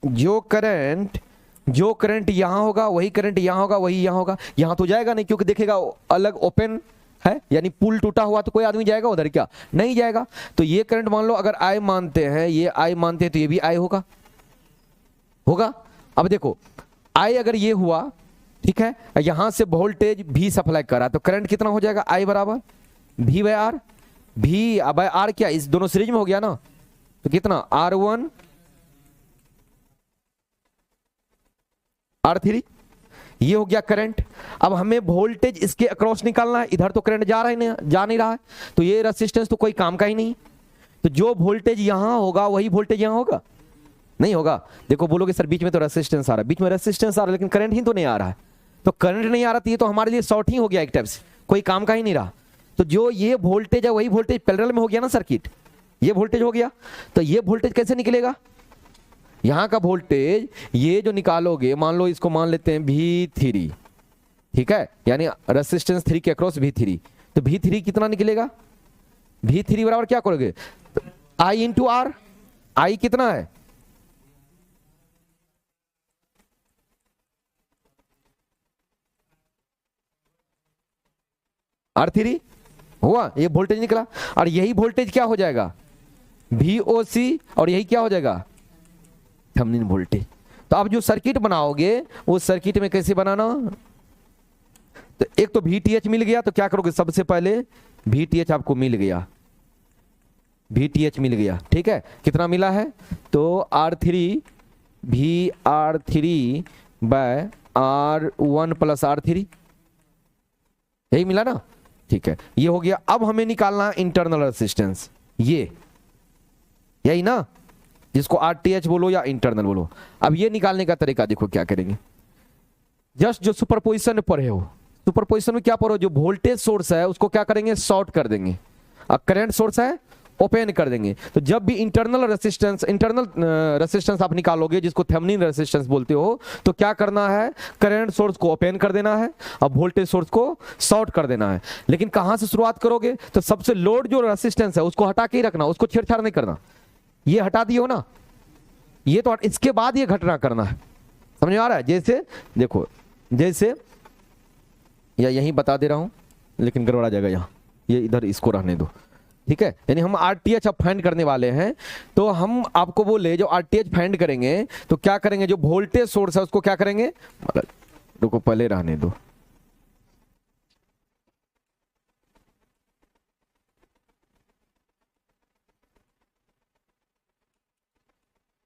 A: जो करंट यहां होगा वही करंट यहां होगा, वही यहां होगा, यहां तो जाएगा नहीं क्योंकि देखेगा अलग ओपन है, यानी पुल टूटा हुआ, तो कोई आदमी जाएगा उधर क्या, नहीं जाएगा। तो ये करंट मान लो अगर I मानते हैं, ये I मानते हैं, तो ये भी I होगा, होगा। अब देखो I अगर ये हुआ, ठीक है, यहां से वोल्टेज भी सप्लाई करा, तो करंट कितना हो जाएगा, I बराबर V by R, V by R क्या, इस दोनों सीरीज में हो गया ना, तो कितना R1 R3, ये हो गया करंट। अब हमें वोल्टेज इसके अक्रॉस निकालना है, इधर तो करंट जा रहा है नहीं, जा नहीं रहा है, तो ये रेजिस्टेंस तो कोई काम का ही नहीं। तो जो वोल्टेज यहां होगा वही वोल्टेज यहां होगा, नहीं होगा। देखो बोलोगे सर बीच में तो रेजिस्टेंस आ रहा है, बीच में रेजिस्टेंस आ रहा है लेकिन करंट ही तो नहीं आ रहा है, तो करंट नहीं आ रहा, तो ये तो हमारे लिए शॉर्ट ही हो गया एक टाइप से, कोई काम का ही नहीं रहा। तो जो ये वोल्टेज है वही वोल्टेज पैरेलल में हो गया ना सर्किट, ये वोल्टेज हो गया। तो ये वोल्टेज कैसे निकलेगा, यहां का वोल्टेज ये जो निकालोगे, मान लो इसको मान लेते हैं V3, ठीक है, यानी रेसिस्टेंस 3 के अक्रॉस V3, तो V3 कितना निकलेगा, V3 बराबर क्या करोगे, I इंटू आर, I कितना है, R3 हुआ, ये वोल्टेज निकला। और यही वोल्टेज क्या हो जाएगा, VOC, और यही क्या हो जाएगा, थेवेनिन वोल्टेज। तो आप जो सर्किट बनाओगे वो सर्किट में कैसे बनाना, तो एक तो VTH मिल गया, तो क्या करोगे, सबसे पहले VTH आपको मिल गया, VTH मिल गया, ठीक है, कितना मिला है, तो R3 VR3 bye R1 plus R3, यही मिला ना, ठीक है, ये हो गया। अब हमें निकालना है इंटरनल रेजिस्टेंस, ये यही ना, जिसको RTH बोलो या इंटरनल बोलो। अब ये निकालने का तरीका देखो क्या करेंगे, जस्ट जो सुपरपोजिशन में पढ़े हो, सुपरपोजिशन में क्या पढ़ो, जो वोल्टेज सोर्स है उसको क्या करेंगे, शॉर्ट कर देंगे, अब करंट सोर्स है ओपन कर देंगे। तो जब भी इंटरनल रेसिस्टेंस आप निकालोगे, जिसको थेवेनिन रेसिस्टेंस बोलते हो, तो क्या करना है, करंट सोर्स को ओपन कर देना है, अब वोल्टेज सोर्स को शॉर्ट कर देना है। लेकिन कहां से शुरुआत करोगे, तो सबसे लोड जो रेसिस्टेंस है उसको हटा के ही रखना, उसको छेड़छाड़ नहीं करना, ये हटा दिए हो ना, ये तो इसके बाद ये घटना करना है, समझ में आ रहा है। जैसे देखो, जैसे या यहीं बता दे रहा हूं, लेकिन गड़बड़ा जाएगा यहाँ, ये इधर इसको रहने दो, ठीक है, यानी हम RTH अब फाइंड करने वाले हैं। तो हम आपको बोले जो RTH फाइंड करेंगे तो क्या करेंगे, जो वोल्टेज सोर्स है उसको क्या करेंगे, रुको पहले रहने दो,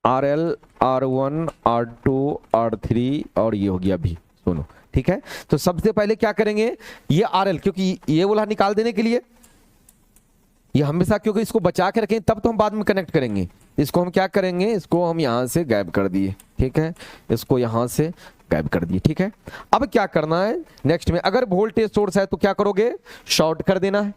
A: RL R1 R2 R3 और ये हो गया भी, सुनो, ठीक है। तो सबसे पहले क्या करेंगे, ये RL, क्योंकि ये वाला निकाल देने के लिए, ये हमेशा, क्योंकि इसको बचा के रखें तब तो हम बाद में कनेक्ट करेंगे, इसको हम क्या करेंगे, इसको हम यहां से गायब कर दिए, ठीक है, इसको यहां से गायब कर दिए, ठीक है। अब क्या करना है नेक्स्ट में, अगर वोल्टेज सोर्स है तो क्या करोगे, शॉर्ट कर देना है,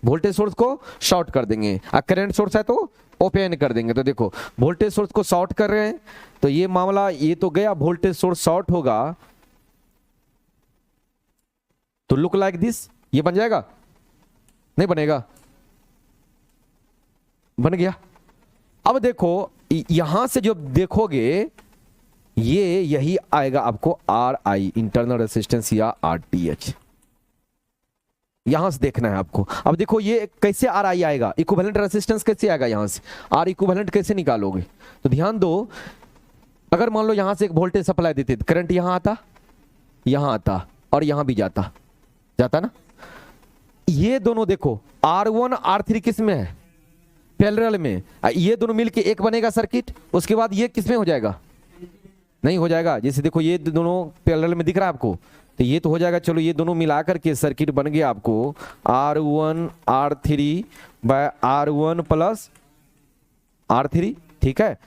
A: वोल्टेज सोर्स को शॉर्ट कर देंगे, और करंट सोर्स है तो ओपन कर देंगे। तो देखो वोल्टेज सोर्स को शॉर्ट कर रहे हैं, तो ये मामला ये तो गया, वोल्टेज सोर्स शॉर्ट होगा तो लुक लाइक दिस, ये बन जाएगा, नहीं बनेगा, बन गया। अब देखो यहां से जो देखोगे ये यही आएगा आपको RI, इंटरनल रेजिस्टेंस या RTH, यहां से देखना है आपको। अब देखो ये कैसे RI आएगा, इक्विवेलेंट रेजिस्टेंस कैसे आएगा, यहां से R इक्विवेलेंट कैसे निकालोगे, तो ध्यान दो, अगर मान लो यहां से एक वोल्टेज सप्लाई देते, करंट यहां आता और यहां भी जाता ना, ये दोनों देखो R1 R3 किस में है, पैरेलल में, ये दोनों मिलके एक बनेगा सर्किट, उसके बाद ये किस में हो जाएगा, नहीं हो जाएगा। जैसे देखो ये दोनों पैरेलल में दिख रहा है आपको, तो ये तो हो जाएगा, चलो ये दोनों मिलाकर के सर्किट बन गया आपको R1 R3 bye R1 plus R3, ठीक है।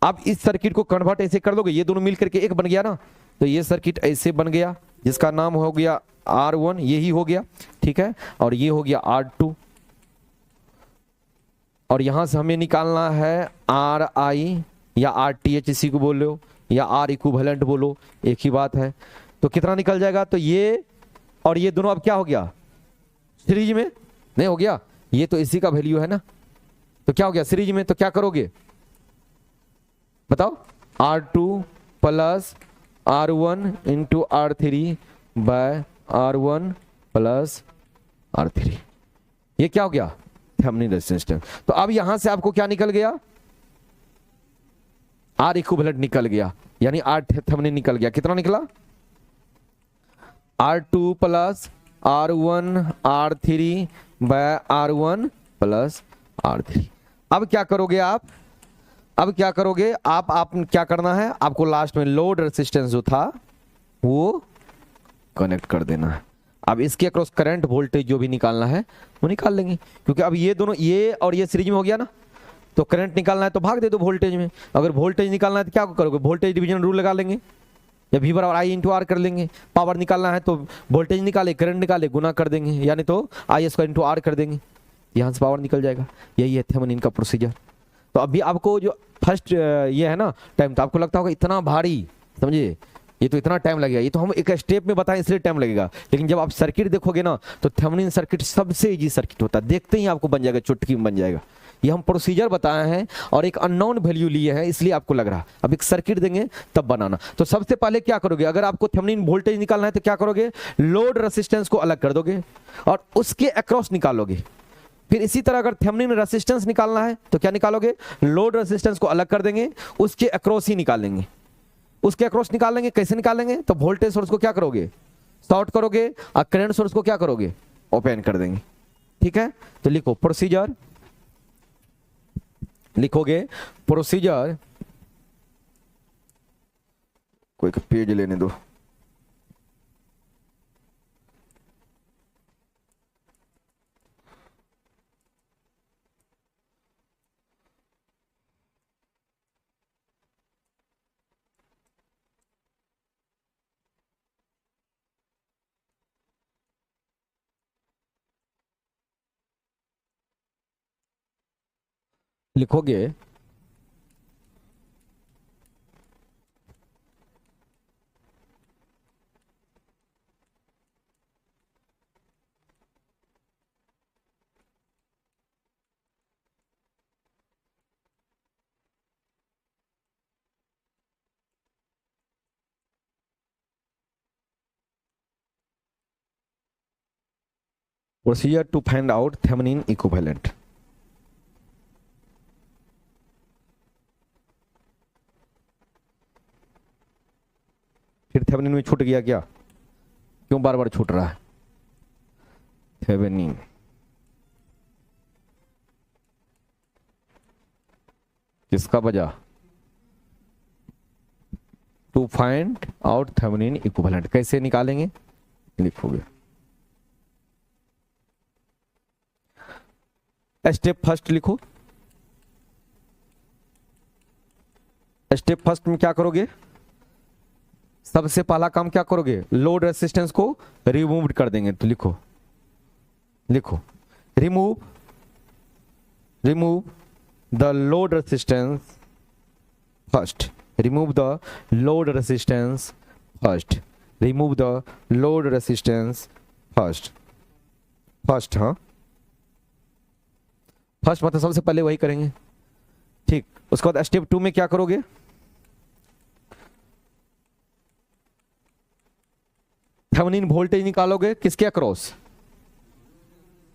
A: अब इस सर्किट को कन्वर्ट ऐसे कर दोगे, ये दोनों मिलकर के एक बन गया ना, तो ये सर्किट ऐसे बन गया, जिसका नाम हो गया R1, यही हो गया, ठीक है, और ये हो गया R2, और यहां से हमें निकालना है RI या RTH, इसी को बोल लो, या R इक्विवेलेंट बोलो, एक ही बात है। तो कितना निकल जाएगा, तो ये और ये दोनों अब क्या हो गया, सीरीज में नहीं हो गया, ये तो इसी का वैल्यू है ना, तो क्या हो गया सीरीज में, तो क्या करोगे बताओ, R2 plus R1 into R3 bye R1 plus R3, ये क्या हो गया, थेवेनिन रेजिस्टेंस। तो अब यहां से आपको क्या निकल गया, R इक्विवेलेंट निकल गया, यानी R थेवेनिन निकल गया, कितना निकला, R2 plus R1 R3 bye R1 plus R3। अब क्या करोगे आप, आप क्या करना है, आपको लास्ट में लोड रेजिस्टेंस जो था वो कनेक्ट कर देना है। अब इसके अक्रॉस करंट वोल्टेज जो भी निकालना है वो निकाल लेंगे, क्योंकि अब ये दोनों, ये और ये सीरीज में हो गया ना, तो करंट निकालना है तो भाग दे दो वोल्टेज में, अगर वोल्टेज निकालना है तो क्या करोगे, वोल्टेज डिवीजन रूल लगा लेंगे, या V बराबर I इंटू आर कर लेंगे। पावर निकालना है तो वोल्टेज निकाले, करंट निकाले, गुना कर देंगे, यानी तो आई स्क्वायर इंटू आर कर देंगे, यहाँ से पावर निकल जाएगा। यही है थेवेनिन का प्रोसीजर। तो अभी आपको जो फर्स्ट ये है ना टाइम, तो आपको लगता होगा इतना भारी, समझिए ये तो इतना टाइम लगेगा, ये तो हम एक स्टेप में बताएं इसलिए टाइम लगेगा, लेकिन जब आप सर्किट देखोगे ना तो थेवेनिन सर्किट सबसे इजी सर्किट होता है, देखते ही आपको बन जाएगा, चुटकी में बन जाएगा। ये हम प्रोसीजर बताए हैं और एक अननोन वैल्यू लिए हैं इसलिए आपको लग रहा। अब एक सर्किट देंगे तब बनाना। तो सबसे पहले क्या करोगे, अगर आपको थेवेनिन वोल्टेज निकालना है तो क्या करोगे, लोड रेसिस्टेंस को अलग कर दोगे और उसके अक्रॉस निकालोगे। फिर इसी तरह अगर थेवेनिन रेसिस्टेंस निकालना है तो क्या निकालोगे, लोड रेसिस्टेंस को अलग कर देंगे, उसके अक्रॉस ही निकालेंगे। उसके अक्रॉस निकालेंगे, कैसे निकालेंगे, तो वोल्टेज सोर्स को क्या करोगे, शॉर्ट करोगे और करंट सोर्स को क्या करोगे, ओपन कर देंगे। ठीक है, तो लिखो प्रोसीजर, लिखोगे प्रोसीजर, कोई पेज लेने दो। लिखोगे procedure to find out Thevenin equivalent. फिर थेवेनिन में छूट गया क्या, क्यों बार बार छूट रहा है, थेवेनिन किसका वजह, to find out Thevenin equivalent. कैसे निकालेंगे, लिखोगे स्टेप फर्स्ट, लिखो स्टेप फर्स्ट में क्या करोगे, सबसे पहला काम क्या करोगे, लोड रेसिस्टेंस को रिमूव कर देंगे। तो लिखो, लिखो remove, remove the load resistance first, remove the load resistance first, remove the load resistance first, first, हाँ फर्स्ट मतलब सबसे पहले वही करेंगे। ठीक, उसके बाद स्टेप 2 में क्या करोगे, थेवेनिन वोल्टेज निकालोगे किसके अक्रॉस,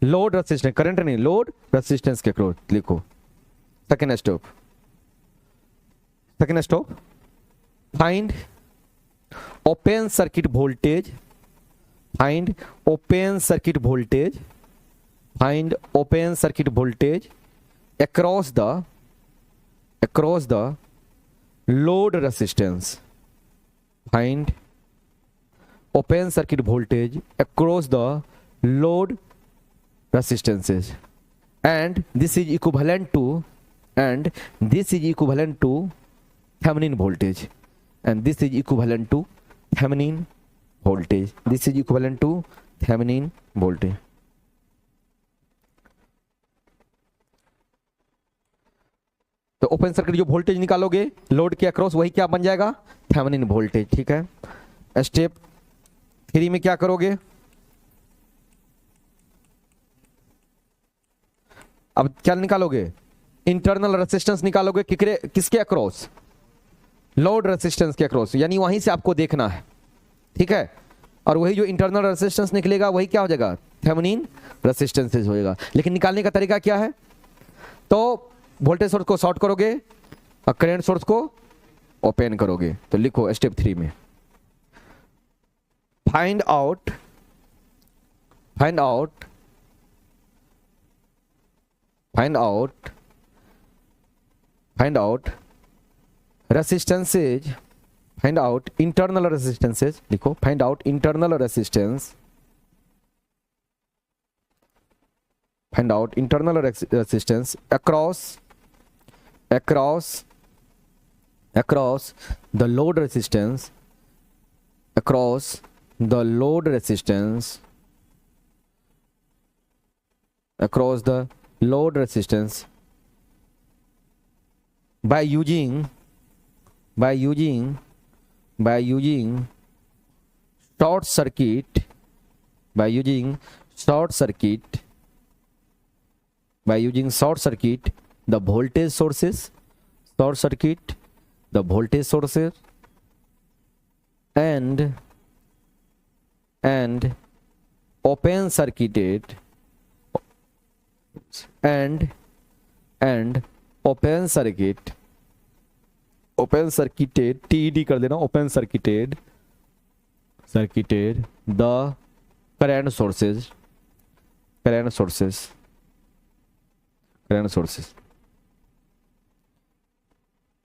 A: लोड रेसिस्टेंस, करंट नहीं, लोड रेसिस्टेंस के अक्रॉस। लिखो second step, second step find open circuit voltage, find open circuit voltage, find open circuit voltage across the load resistance, find open circuit voltage across the load resistances, and this is equivalent to Thevenin voltage, and this is equivalent to Thevenin voltage, this is equivalent to Thevenin voltage। तो open circuit जो voltage निकालोगे load के across वही क्या बन जाएगा, Thevenin voltage. ठीक है, स्टेप 3 में क्या करोगे, अब क्या निकालोगे, इंटरनल रेसिस्टेंस निकालोगे, किसके अक्रॉस, लोड रेसिस्टेंस के अक्रॉस, यानी वहीं से आपको देखना है। ठीक है, और वही जो इंटरनल रेसिस्टेंस निकलेगा वही क्या हो जाएगा, थेवेनिन रेसिस्टेंस हो जाएगा। लेकिन निकालने का तरीका क्या है, तो वोल्टेज सोर्स को शॉर्ट करोगे और करंट सोर्स को ओपन करोगे। तो लिखो स्टेप 3 में find out resistances, find out internal resistances, लिखो find out internal resistance, find out internal resistance across the load resistance across the load resistance, across the load resistance by using short circuit, by using short circuit the voltage sources, short circuit the voltage sources and open circuited and open circuited TED कर देना, open circuited the current sources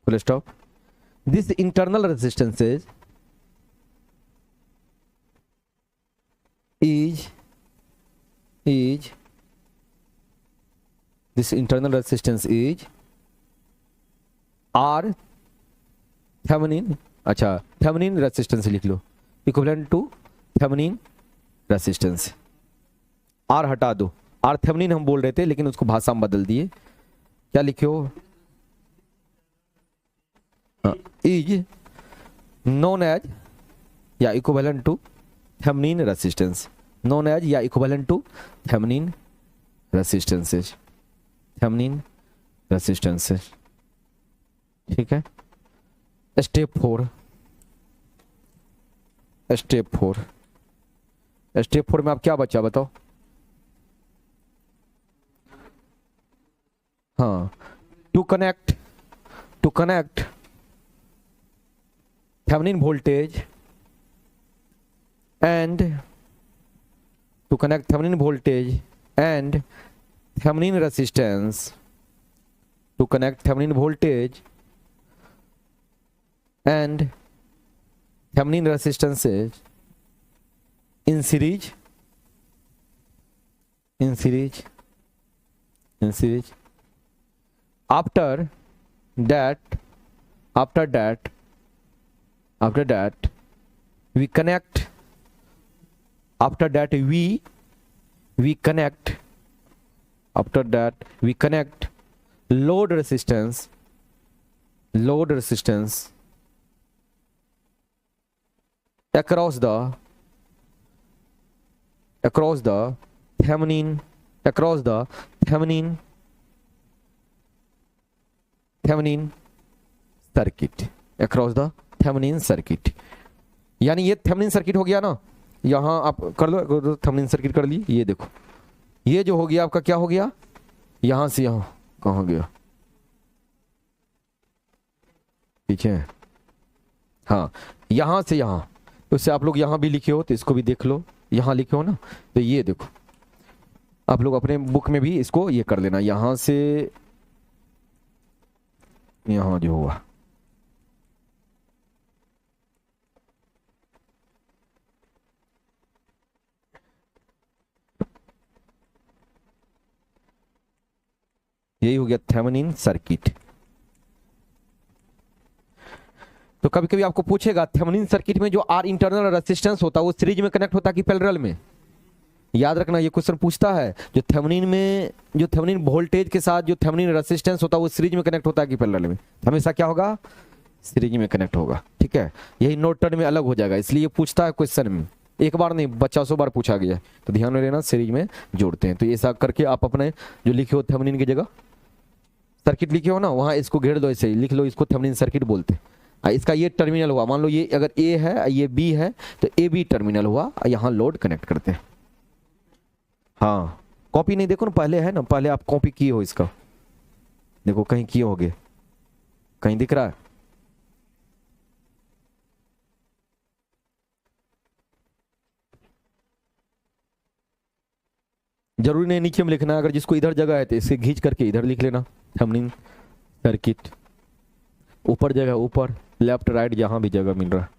A: full stop. This internal resistances is this internal resistance is R Thevenin, अच्छा Thevenin resistance लिख लो, equivalent to Thevenin resistance. R हटा दो, are Thevenin हम बोल रहे थे लेकिन उसको भाषा में बदल दिए, क्या लिखे हो, इज नोन एज या equivalent to Thevenin resistance, known as या equivalent to Thevenin resistances, Thevenin resistances. ठीक है, स्टेप फोर में आप क्या बचा बताओ। हाँ, to connect Thevenin voltage and Thevenin resistance, to connect Thevenin voltage and Thevenin resistances in series after that we connect load resistance across the Thevenin circuit, यानी ये थेवेनिन सर्किट हो गया ना, यहां आप कर लो, थेवेनिन सर्किट कर ली, ये देखो ये जो हो गया आपका क्या हो गया, यहां से यहां कहां गया, ठीक है, हाँ यहां से यहां, उससे आप लोग यहां भी लिखे हो तो इसको भी देख लो, यहां लिखे हो ना, तो ये देखो आप लोग अपने बुक में भी इसको ये कर लेना, यहां से यहां जो हुआ, यही हो गया थेवेनिन सर्किट। तो कभी कभी आपको पूछेगा थेवेनिन सर्किट में जो आर इंटरनल रेजिस्टेंस होता है वो सीरीज में कनेक्ट होता है कि पैरेलल में, याद रखना ये क्वेश्चन पूछता है, जो थेवेनिन वोल्टेज के साथ जो थेवेनिन रेजिस्टेंस होता है वो सीरीज में कनेक्ट होता है कि पैरेलल में, हमेशा क्या होगा, सीरीज में कनेक्ट होगा। ठीक है, यही नोट टर्न में अलग हो जाएगा, इसलिए पूछता है क्वेश्चन में, एक बार नहीं 50 बार पूछा गया है, तो ध्यान में लेना सीरीज में जोड़ते हैं। तो ऐसा करके आप अपने जो लिखे हो थेवेनिन की जगह सर्किट लिखे हो ना, वहां इसको घेर दो, ऐसे ही लिख लो, इसको थेवेनिन सर्किट बोलते हैं। इसका ये टर्मिनल हुआ, मान लो ये अगर ए है ये बी है तो ए बी टर्मिनल हुआ, यहां लोड कनेक्ट करते हैं। हाँ कॉपी नहीं, देखो ना पहले है ना, पहले आप कॉपी किए हो इसका, देखो कहीं किए होगे, कहीं दिख रहा है, जरूरी नहीं नीचे में लिखना, अगर जिसको इधर जगह है तो इसे खींच करके इधर लिख लेना, थेवेनिन सर्किट, ऊपर जगह ऊपर, लेफ्ट राइट जहां भी जगह मिल रहा है।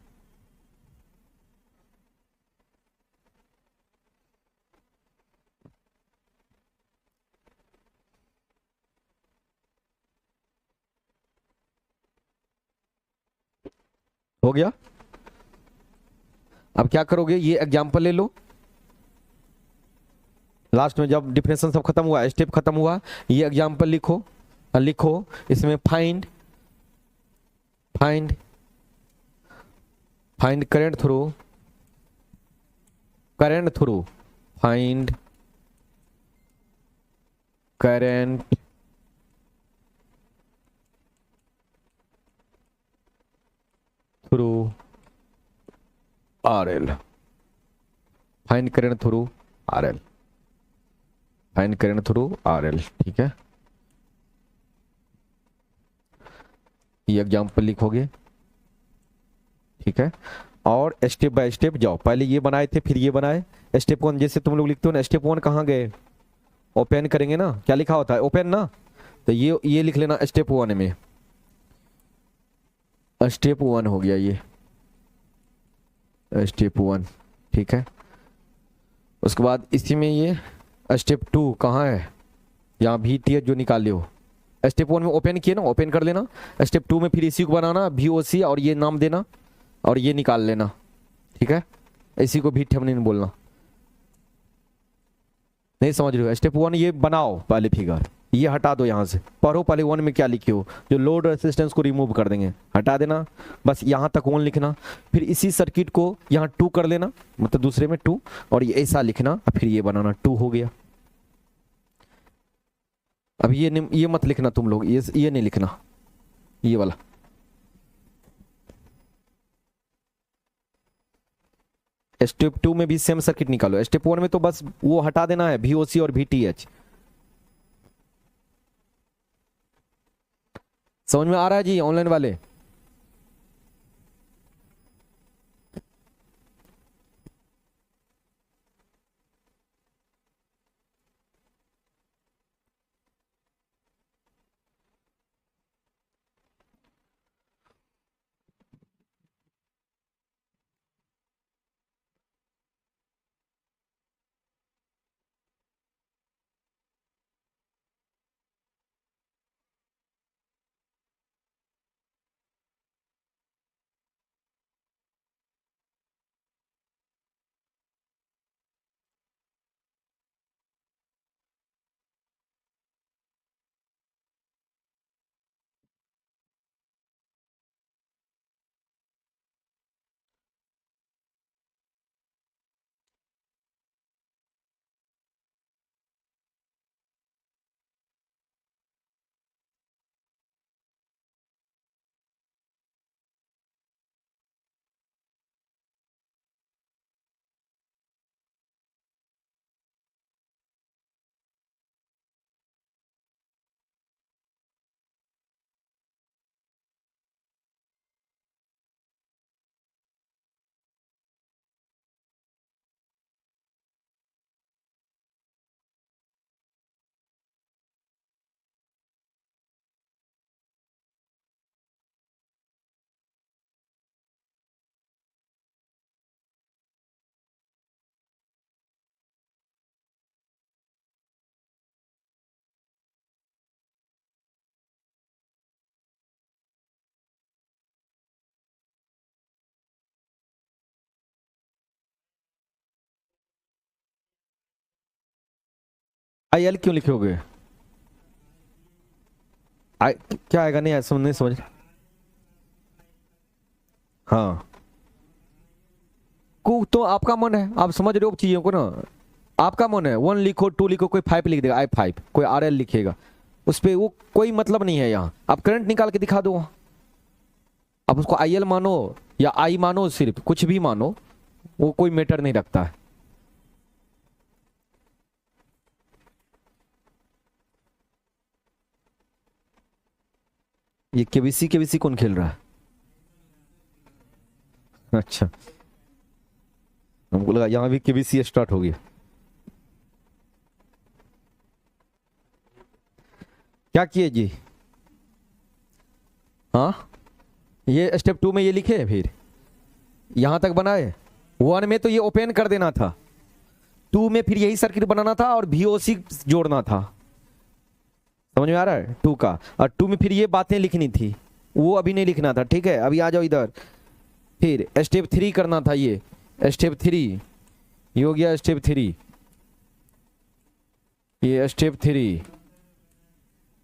A: हो गया, अब क्या करोगे, ये एग्जाम्पल ले लो, लास्ट में जब डिफिनेशन सब खत्म हुआ, स्टेप खत्म हुआ, ये एग्जाम्पल लिखो, लिखो इसमें find find find current through find current through RL, find current through RL, find current through RL। ठीक है, ये एग्जाम्पल लिखोगे। ठीक है, और स्टेप बाय स्टेप जाओ, पहले ये बनाए थे फिर ये बनाए। स्टेप 1 जैसे तुम लोग लिखते हो ना, स्टेप 1 कहाँ गए, ओपन करेंगे ना, क्या लिखा होता है ओपन ना, तो ये लिख लेना स्टेप 1 में, स्टेप 1 हो गया ये स्टेप 1। ठीक है, उसके बाद इसी में ये स्टेप 2 कहाँ है, यहाँ VTH जो निकाले हो, स्टेप 1 में ओपन किए ना, ओपन कर लेना। स्टेप 2 में फिर इसी को बनाना VOC और ये नाम देना और ये निकाल लेना। ठीक है, इसी को भी थंबनेल बोलना, नहीं समझ रहे हो। स्टेप 1 ये बनाओ पहले फिगर, ये हटा दो यहाँ से, पढ़ो पहले 1 में क्या लिखे हो, जो लोड रेसिस्टेंस को रिमूव कर देंगे हटा देना, बस यहाँ तक 1 लिखना। फिर इसी सर्किट को यहाँ 2 कर लेना, मतलब दूसरे में 2, और ये ऐसा लिखना, फिर ये बनाना 2 हो गया। अब ये मत लिखना तुम लोग, ये नहीं लिखना, ये वाला। स्टेप 2 में भी सेम सर्किट निकालो, स्टेप 1 में तो बस वो हटा देना है VOC और VTH। समझ में आ रहा है जी ऑनलाइन वाले? IL क्यों लिखोगे? क्या आएगा, नहीं नहीं समझ। हाँ, को तो आपका मन है, आप समझ रहे हो चीजों को ना, आपका मन है 1 लिखो 2 लिखो, कोई 5 लिख देगा I5, कोई RL लिखेगा, उस पर वो कोई मतलब नहीं है। यहाँ आप करंट निकाल के दिखा दो, आप उसको IL मानो या I मानो, सिर्फ कुछ भी मानो, वो कोई मैटर नहीं रखता है। ये केबीसी कौन खेल रहा है? अच्छा, हमको लगा यहाँ भी केबीसी स्टार्ट हो गया। क्या किए जी? हाँ, ये स्टेप 2 में ये लिखे, फिर यहां तक बनाए। 1 में तो ये ओपन कर देना था, 2 में फिर यही सर्किट बनाना था और VOC जोड़ना था। समझ में आ रहा है 2 का, और 2 में फिर ये बातें लिखनी थी, वो अभी नहीं लिखना था। ठीक है, अभी आ जाओ इधर, फिर स्टेप 3 करना था, स्टेप 3 ये हो गया, स्टेप 3 ये स्टेप 3।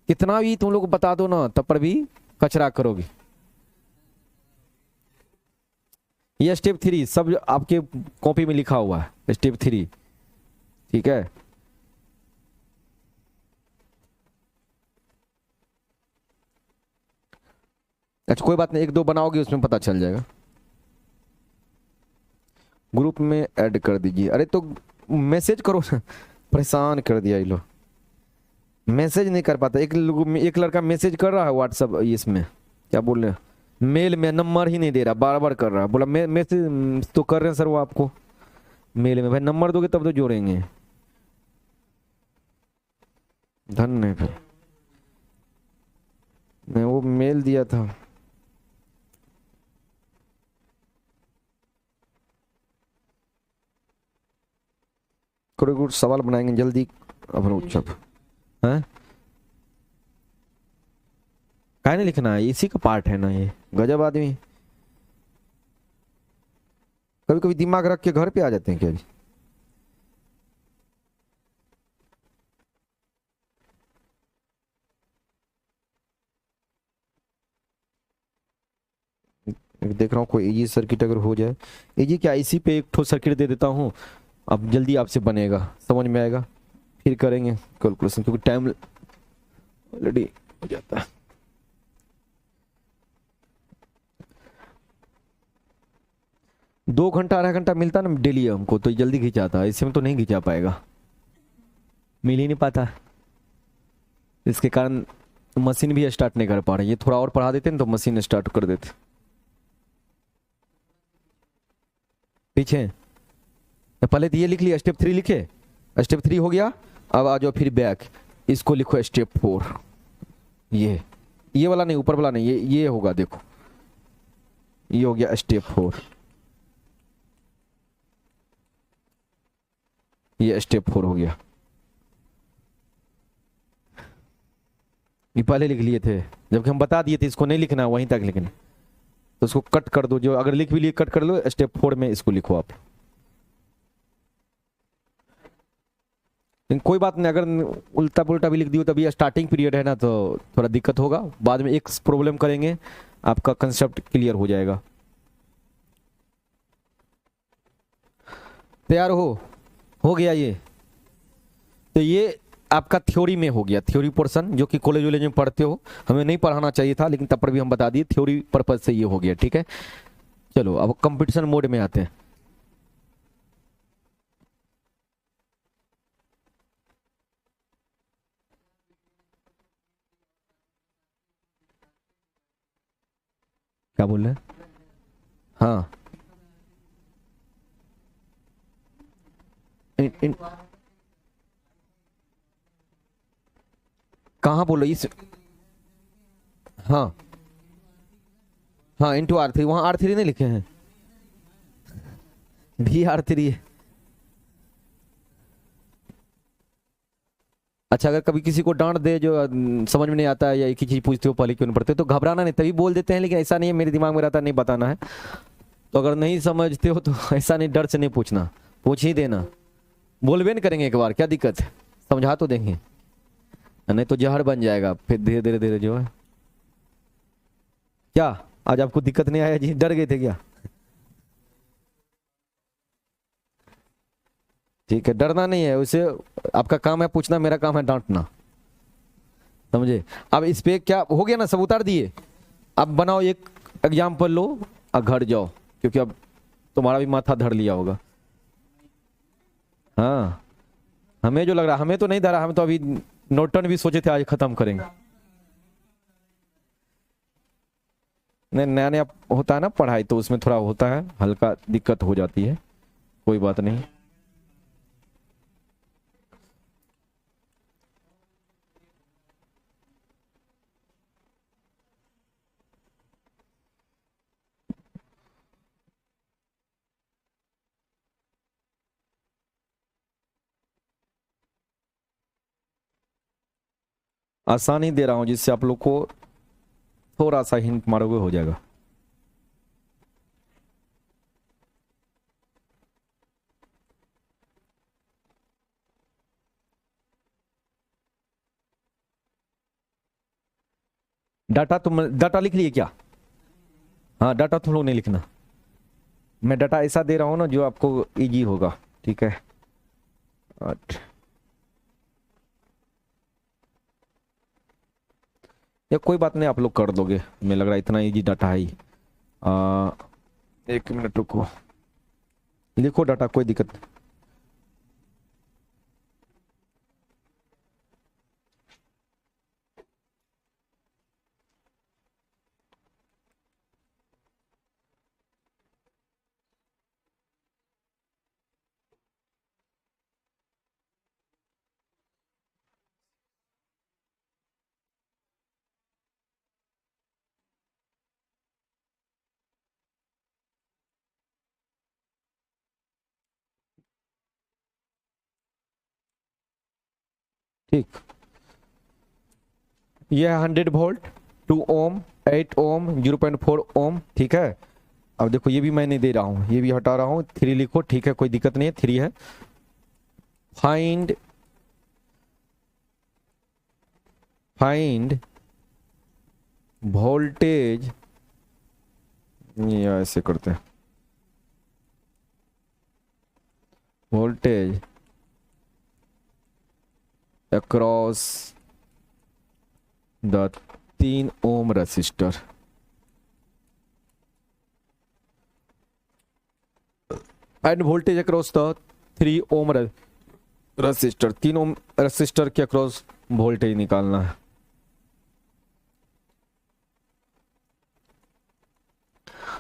A: कितना भी तुम लोग बता दो ना तब पर भी कचरा करोगे। ये स्टेप 3 सब आपके कॉपी में लिखा हुआ है, स्टेप 3, ठीक है। अच्छा कोई बात नहीं, एक दो बनाओगे उसमें पता चल जाएगा। ग्रुप में ऐड कर दीजिए। अरे तो मैसेज करो ना, परेशान कर दिया ये लोग, मैसेज नहीं कर पाता। एक लड़का मैसेज कर रहा है व्हाट्सएप इसमें, क्या बोल रहे हैं, मेल में नंबर ही नहीं दे रहा, बार बार कर रहा है। बोला मैसेज तो कर रहे हैं सर वो आपको मेल में, भाई नंबर दोगे तब तो जोड़ेंगे। धन है फिर, मैं वो मेल दिया था। थोड़े कुछ सवाल बनाएंगे जल्दी अब चुप है। काहे नहीं लिखना है, इसी का पार्ट है ना ये, गजब आदमी। कभी कभी दिमाग रख के घर पे आ जाते हैं क्या जी। देख रहा हूँ कोई इजी सर्किट अगर हो जाए। इजी क्या, इसी पे एक ठो सर्किट दे देता हूँ, अब जल्दी आपसे बनेगा, समझ में आएगा, फिर करेंगे कैलकुलेशन, क्योंकि टाइम ऑलरेडी हो जाता है। दो घंटा आधा घंटा मिलता ना डेली हमको तो जल्दी खिंचाता, इससे में तो नहीं खिंचा पाएगा, मिल ही नहीं पाता। इसके कारण मशीन भी स्टार्ट नहीं कर पा रही। ये थोड़ा और पढ़ा देते ना तो मशीन स्टार्ट कर देते। पीछे पहले तो ये लिख लिया, स्टेप 3 लिखे, स्टेप 3 हो गया। अब आ जाओ फिर बैक, इसको लिखो स्टेप 4। ये वाला नहीं, ऊपर वाला नहीं, ये होगा, देखो ये हो गया स्टेप 4, ये स्टेप 4 हो गया। ये पहले लिख लिए थे जबकि हम बता दिए थे इसको नहीं लिखना, वहीं तक लिखना, तो उसको कट कर दो, जो अगर लिख भी लिए कट कर लो, स्टेप 4 में इसको लिखो आप। लेकिन कोई बात नहीं, अगर उल्टा पुल्टा भी लिख दियो तभी स्टार्टिंग पीरियड है ना तो थोड़ा दिक्कत होगा, बाद में एक प्रॉब्लम करेंगे आपका कंसेप्ट क्लियर हो जाएगा। तैयार हो गया ये। तो ये आपका थ्योरी में हो गया, थ्योरी पोर्शन जो कि कॉलेज वॉलेज में पढ़ते हो, हमें नहीं पढ़ाना चाहिए था लेकिन तब पर भी हम बता दिए, थ्योरी पर्पज से ये हो गया, ठीक है। चलो अब कंपटीशन मोड में आते हैं। क्या बोल रहे हैं? हाँ इन कहाँ बोलो इस, हाँ हाँ इंटू R3, वहां R3 नहीं लिखे हैं, भी R3 है। अच्छा अगर कभी किसी को डांट दे जो समझ में नहीं आता है या एक ही चीज पूछते हो पहले क्यों नहीं पढ़ते, तो घबराना नहीं, तभी बोल देते हैं, लेकिन ऐसा नहीं है मेरे दिमाग में रहता नहीं बताना है। तो अगर नहीं समझते हो तो ऐसा नहीं, डर से नहीं पूछना, पूछ ही देना, बोलबे नहीं करेंगे एक बार, क्या दिक्कत है, समझा तो देंगे, नहीं तो जहर बन जाएगा फिर धीरे धीरे धीरे जो है। क्या आज आपको दिक्कत नहीं आया जी, डर गए थे क्या? ठीक है, डरना नहीं है, उसे आपका काम है पूछना, मेरा काम है डांटना, समझे। अब इस पे क्या हो गया ना, सब उतार दिए। अब बनाओ एक एग्जाम्पल लो और घर जाओ, क्योंकि अब तुम्हारा भी माथा धर लिया होगा। हाँ हमें जो लग रहा, हमें तो नहीं धरा, हम तो अभी नोटन भी सोचे थे आज खत्म करेंगे। नहीं नया नया होता है ना पढ़ाई, तो उसमें थोड़ा होता है, हल्का दिक्कत हो जाती है, कोई बात नहीं। आसान ही दे रहा हूं जिससे आप लोग को थोड़ा सा हिंट मारोगे हो जाएगा। डाटा लिख लिए क्या? हाँ, डाटा तुम लोग नहीं लिखना, मैं डाटा ऐसा दे रहा हूँ ना जो आपको इजी होगा, ठीक है। 8 या कोई बात नहीं, आप लोग कर दोगे, मुझे लग रहा है इतना इजी डाटा है ही। 1 मिनट रुको, लिखो डाटा, कोई दिक्कत नहीं। ठीक, ये है 100 वोल्ट, 2 ओम, 8 ओम, 0.4 ओम, ठीक है। अब देखो ये भी मैं नहीं दे रहा हूं, ये भी हटा रहा हूं, 3 लिखो, ठीक है, कोई दिक्कत नहीं है, 3 है। फाइंड वोल्टेज, ये ऐसे करते हैं, voltage across the 3 ohm resistor. End voltage across the 3 ohm resistor, 3 ohm resistor के अक्रॉस वोल्टेज निकालना है।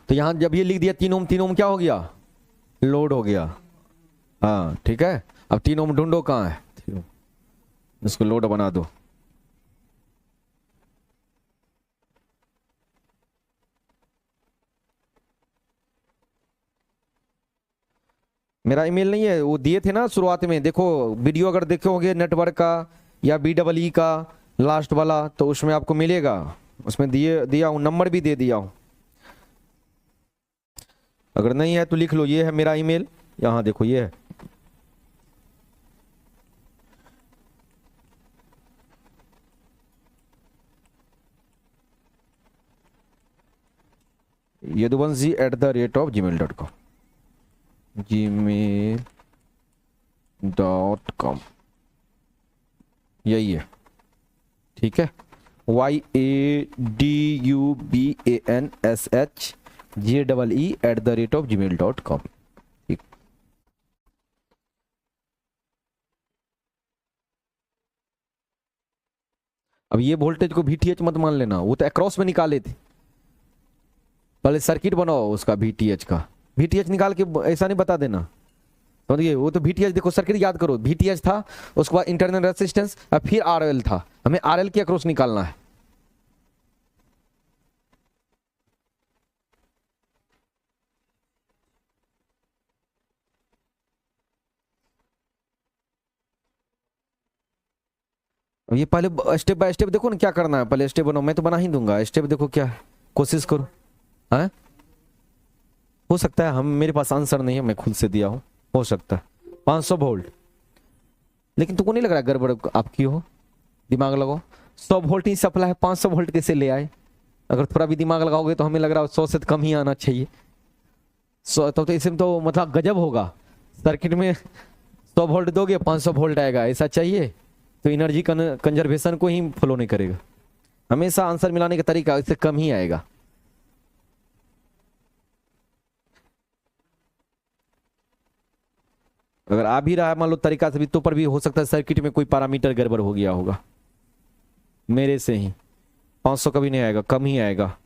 A: तो यहां जब ये लिख दिया 3 ओम, 3 ओम क्या हो गया? लोड हो गया। हाँ ठीक है, अब 3 ओम ढूंढो कहाँ है, 3 ओम, इसको लोड बना दो। मेरा ईमेल नहीं है, वो दिए थे ना शुरुआत में, देखो वीडियो अगर देखोगे नेटवर्क का या BEE का लास्ट वाला, तो उसमें आपको मिलेगा, उसमें दिया हूँ, नंबर भी दे दिया हूँ। अगर नहीं है तो लिख लो, ये है मेरा ईमेल, यहाँ देखो ये है। yaduvans@gmail.com, gmail.com, यही है, ठीक है। YADUBANSHGEE@gmail.com। अब ये वोल्टेज को VTH मत मान लेना, वो तो अक्रॉस में निकाले थे, पहले सर्किट बनाओ उसका VTH का, VTH निकाल के ऐसा नहीं बता देना, समझिए। वो तो VTH देखो, सर्किट याद करो, VTH था, उसके बाद इंटरनल रेजिस्टेंस, और फिर RL था, हमें RL के अक्रॉस निकालना है। अब ये पहले स्टेप बाय स्टेप देखो ना क्या करना है, पहले स्टेप बनाओ, मैं तो बना ही दूंगा, स्टेप देखो क्या है, कोशिश करो। है, हो सकता है हम, मेरे पास आंसर नहीं है, मैं खुद से दिया हूं, हो सकता है 500 वोल्ट, लेकिन तुमको नहीं लग रहा गड़बड़ आपकी हो? दिमाग लगाओ, 100 वोल्ट ही सप्लाई है, 500 वोल्ट कैसे ले आए? अगर थोड़ा भी दिमाग लगाओगे तो हमें लग रहा है 100 से कम ही आना चाहिए। 100 तो इसमें तो मतलब गजब होगा, सर्किट में 100 वोल्ट दोगे 500 वोल्ट आएगा, ऐसा चाहिए? तो एनर्जी कंजर्वेशन को ही फॉलो नहीं करेगा, हमेशा आंसर मिलाने का तरीका इससे कम ही आएगा। अगर आ भी रहा है मान लो तरीका से भी, तो पर भी हो सकता है सर्किट में कोई पैरामीटर गड़बड़ हो गया होगा, मेरे से ही 500 कभी नहीं आएगा, कम ही आएगा।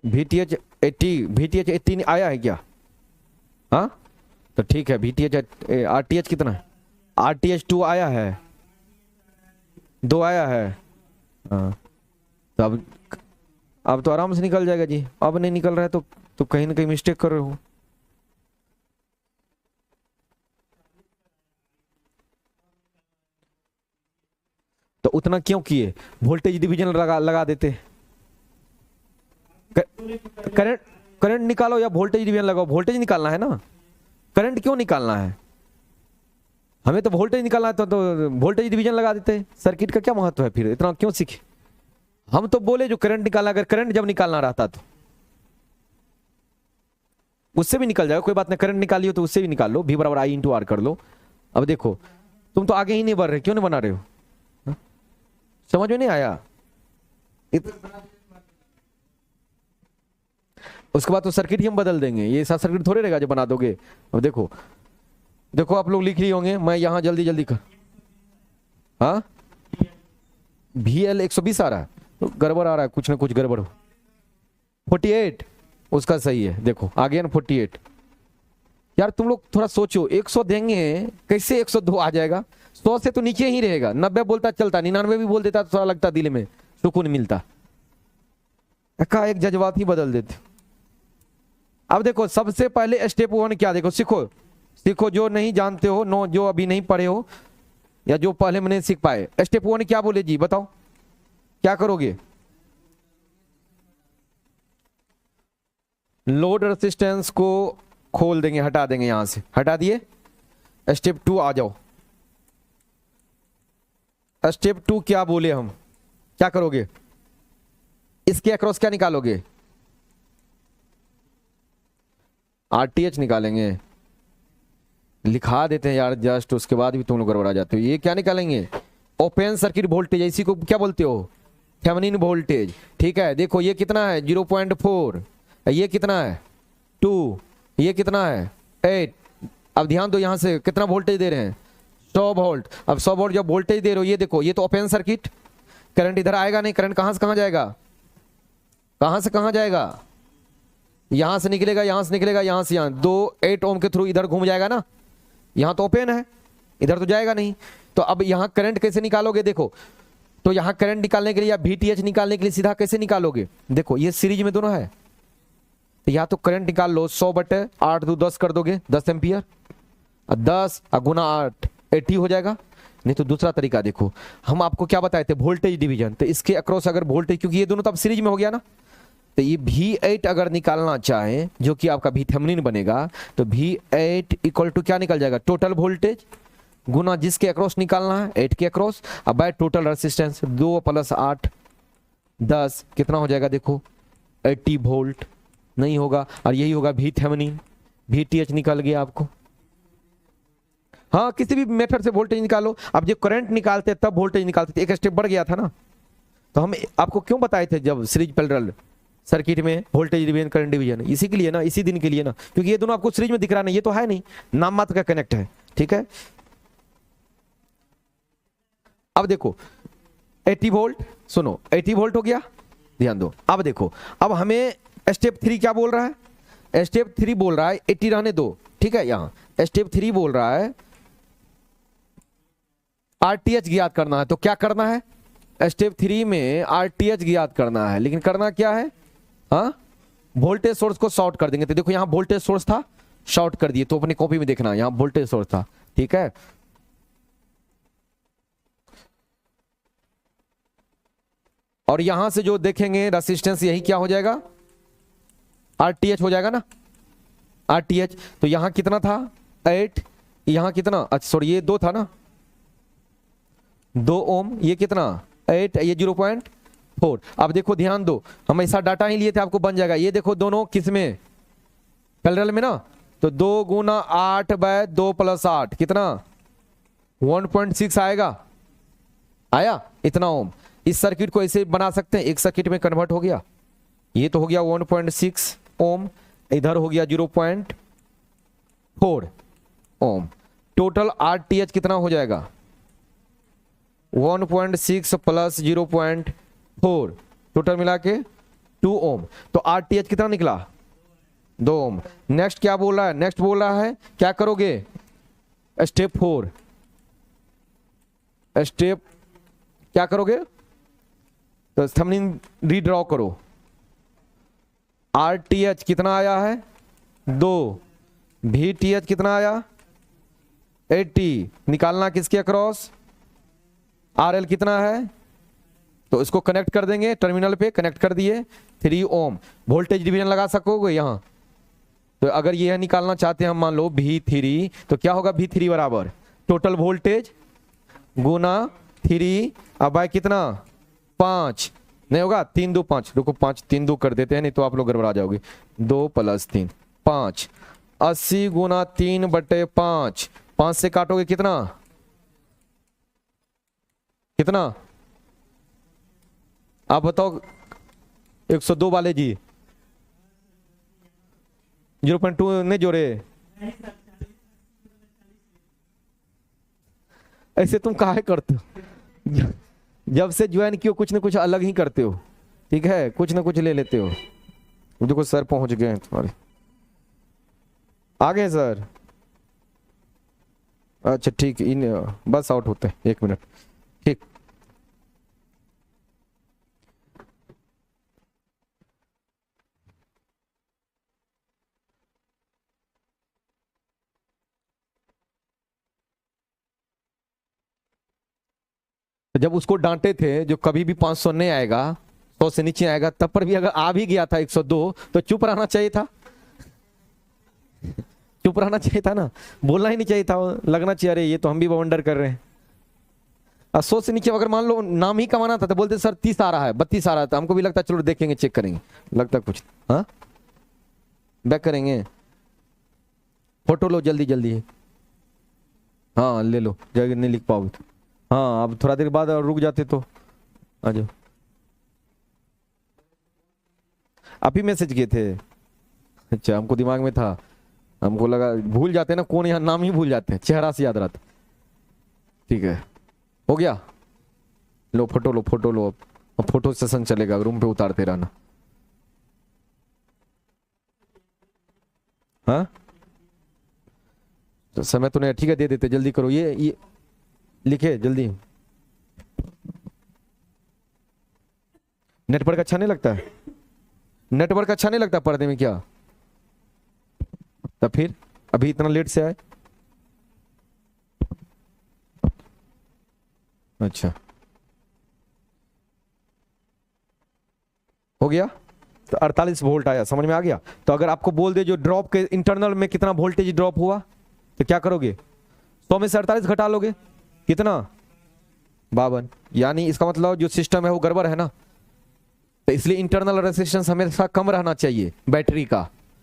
A: VTH 80 आया है क्या? हाँ तो ठीक है, VTH RTH कितना है? RTH 2 आया है, 2 आया है। हाँ तो अब तो आराम से निकल जाएगा जी, अब नहीं निकल रहा है तो कहीं ना कहीं मिस्टेक कर रहे हो। तो उतना क्यों किए, वोल्टेज डिवीजन लगा देते, करंट करंट निकालो या वोल्टेज डिवीजन लगाओ, वोल्टेज निकालना है ना, करंट क्यों निकालना है? हमें तो वोल्टेज निकालना था, तो वोल्टेज डिवीजन लगा देते। सर्किट का क्या महत्व है फिर, इतना क्यों सीखे? हम तो बोले जो करंट निकालना, अगर करंट जब निकालना रहता तो उससे भी निकल जाएगा, कोई बात नहीं। करंट निकालियो तो उससे भी निकाल लो, V बराबर I इंटू आर कर लो। अब देखो तुम तो आगे ही नहीं बढ़ रहे, क्यों नहीं बना रहे हो? हा? समझ में नहीं आया? उसके बाद तो सर्किट ही हम बदल देंगे, ये सारा सर्किट थोड़े रहेगा जो बना दोगे। अब देखो देखो आप लोग लिख रही होंगे, मैं यहां जल्दी जल्दी कर, हाँ VL 120 आ रहा है, तो गड़बड़ आ रहा है, कुछ ना कुछ गड़बड़ हो। 48 उसका सही है, देखो आ गया ना 48। यार तुम लोग थोड़ा सोचो, 100 देंगे कैसे 102 आ जाएगा? 100 से तो नीचे ही रहेगा। 90 बोलता चलता, 99 भी बोल देता तो थोड़ा लगता दिल में सुकून मिलता, का एक जज्बात ही बदल देते। अब देखो सबसे पहले स्टेप 1 क्या, देखो सीखो सीखो, जो नहीं जानते हो, नो जो अभी नहीं पढ़े हो या जो पहले में नहीं सीख पाए। स्टेप 1 क्या बोले जी, बताओ क्या करोगे? लोड रेजिस्टेंस को खोल देंगे, हटा देंगे, यहां से हटा दिए। स्टेप 2 आ जाओ। स्टेप 2 क्या बोले हम, क्या करोगे? इसके अक्रॉस क्या निकालोगे? RTH निकालेंगे। लिखा देते हैं यार जस्ट, उसके बाद भी तुम लोग गड़बड़ा जाते हो। ये क्या निकालेंगे? ओपन सर्किट वोल्टेज, इसी को क्या बोलते हो? Thevenin voltage. ठीक है, देखो ये कितना है 0.4, ये कितना है 2, ये कितना है 8। अब ध्यान दो, यहां से कितना वोल्टेज दे रहे हैं 100 वोल्ट। अब 100 वोल्ट जब वोल्टेज दे रहे हो, ये देखो ये तो ओपन सर्किट, करंट इधर आएगा नहीं। करंट कहां से कहां जाएगा, कहां से कहां जाएगा? यहां से निकलेगा, यहां से निकलेगा, यहां से यहां 8 ओम के थ्रू इधर घूम जाएगा ना। यहां तो ओपन है, इधर तो जाएगा नहीं। तो अब यहां करंट कैसे निकालोगे? देखो तो यहां करंट निकालने के लिए या VTH निकालने के लिए सीधा कैसे निकालोगे? देखो ये सीरीज में दोनों है, तो या तो करंट निकाल लो 100/8 दो 10 कर दोगे, 10 एम्पियर। 10 गुना 8 80 हो जाएगा। नहीं तो दूसरा तरीका देखो, हम आपको क्या बताए थे, वोल्टेज डिवीजन। तो इसके अक्रॉस अगर वोल्टेज, क्योंकि ये दोनों तो अब सीरीज में हो गया ना, तो ये V8 अगर निकालना चाहे जो कि आपका VThevenin बनेगा, तो V8 इक्वल टू क्या निकल जाएगा, टोटल वोल्टेज गुना जिसके अक्रॉस निकालना है 8 के अक्रॉस, अब बाय टोटल रेजिस्टेंस 2 + 8 10 कितना हो जाएगा? देखो 80 वोल्ट नहीं होगा, और यही होगा VThevenin। VTH निकल गया आपको। हाँ किसी भी मेथड से वोल्टेज निकालो। अब जब करंट निकालते तब वोल्टेज निकालते थे, एक स्टेप बढ़ गया था ना। तो हम आपको क्यों बताए थे जब सीरीज पैरेलल सर्किट में वोल्टेज डिवीजन करंट डिवीजन, इसी के लिए ना, इसी दिन के लिए ना, क्योंकि ये दोनों आपको सीरीज में दिख रहा नहीं, ये तो है नहीं, नाम मात्र का कनेक्ट है। ठीक है, अब देखो 80 वोल्ट, सुनो 80 वोल्ट हो गया, ध्यान दो। अब देखो, अब हमें स्टेप 3 क्या बोल रहा है? स्टेप 3 बोल रहा है 80 रहने दो। ठीक है, यहां स्टेप 3 बोल रहा है RTH ज्ञात करना है। तो क्या करना है? स्टेप 3 में RTH ज्ञात करना है, लेकिन करना क्या है? हाँ वोल्टेज सोर्स को शॉर्ट कर देंगे। तो देखो यहां वोल्टेज सोर्स था, शॉर्ट कर दिए, तो अपनी कॉपी में देखना यहां वोल्टेज सोर्स था। ठीक है, और यहां से जो देखेंगे रेसिस्टेंस, यही क्या हो जाएगा, RTH हो जाएगा ना, RTH। तो यहां कितना था 8, यहां कितना, अच्छा सॉरी ये 2 था ना, 2 ओम, ये कितना 8, ये 0.4। अब देखो ध्यान दो, हम ऐसा डाटा ही लिए थे, आपको बन जाएगा। ये देखो दोनों किस में, पैरेलल में ना, तो 2 गुना 8/2 + 8 कितना 1.6 आएगा, आया इतना ओम। इस सर्किट को ऐसे बना सकते हैं, एक सर्किट में कन्वर्ट हो गया। ये तो हो गया 1.6 ओम, इधर हो गया 0.4 ओम। टोटल RTH कितना हो जाएगा 1.6 + 0.4, टोटल मिला के 2 ओम। तो RTH कितना निकला 2 ओम। नेक्स्ट क्या बोल रहा है? नेक्स्ट बोल रहा है क्या करोगे, स्टेप 4। स्टेप क्या करोगे, तो थंबनेल रीड्रॉ करो। RTH कितना आया है 2, VTH कितना आया 80, निकालना किसके अक्रॉस, RL कितना है, तो इसको कनेक्ट कर देंगे, टर्मिनल पे कनेक्ट कर दिए 3 ओम। वोल्टेज डिवीजन लगा सकोगे यहां, तो अगर यह निकालना चाहते हैं हम, मान लो V3, तो क्या होगा V3 बराबर टोटल वोल्टेज गुना 3 अब बाय कितना 5 नहीं होगा 3 2 5 रुको 5 3 2 कर देते हैं नहीं तो आप लोग गड़बड़ा जाओगे 2 + 3 5 80 गुना 3/5 5 से काटोगे कितना कितना आप बताओ 102 वाले जी 0.2 नहीं जोड़े ऐसे तुम काहे करते हो जब से ज्वाइन कियो कुछ ना कुछ अलग ही करते हो ठीक है कुछ ना कुछ ले लेते हो देखो सर पहुंच गए हैं तुम्हारे आ गए सर अच्छा ठीक इन बस आउट होते हैं 1 मिनट ठीक तो जब उसको डांटे थे जो कभी भी 500 नहीं आएगा 100 से नीचे आएगा तब पर भी अगर आ भी गया था 102 तो चुप रहना चाहिए था चुप रहना चाहिए था ना बोलना ही नहीं चाहिए था लगना चाहिए अरे ये तो हम भी बवंडर कर रहे हैं 100 से नीचे अगर मान लो नाम ही कमाना था तो बोलते सर 30 आ रहा है 32 आ रहा है तो हमको भी लगता चलो देखेंगे चेक करेंगे लगता कुछ हाँ बैक करेंगे फोटो लो जल्दी जल्दी हाँ ले लो जगह नहीं लिख पाओगे तो हाँ अब थोड़ा देर बाद रुक जाते तो आ जाओ आप ही मैसेज किए थे अच्छा हमको दिमाग में था हमको लगा भूल जाते ना कौन यहाँ नाम ही भूल जाते हैं चेहरा से याद रहता ठीक है हो गया लो फोटो लो अब फोटो सेशन चलेगा रूम पे उतारते रहना हाँ तो समय तो नहीं ठीक है दे देते जल्दी करो ये लिखे जल्दी नेटवर्क अच्छा नहीं लगता है नेटवर्क अच्छा नहीं लगता पर्दे में क्या तब फिर अभी इतना लेट से आए अच्छा हो गया तो 48 वोल्ट आया समझ में आ गया तो अगर आपको बोल दे जो ड्रॉप के इंटरनल में कितना वोल्टेज ड्रॉप हुआ तो क्या करोगे 100 में से 48 घटा लोगे कितना 52 यानी इसका मतलब जो सिस्टम है वो गड़बड़ है ना तो इसलिए इंटरनल रेजिस्टेंस हमेशा कम रहना चाहिए बैटरी का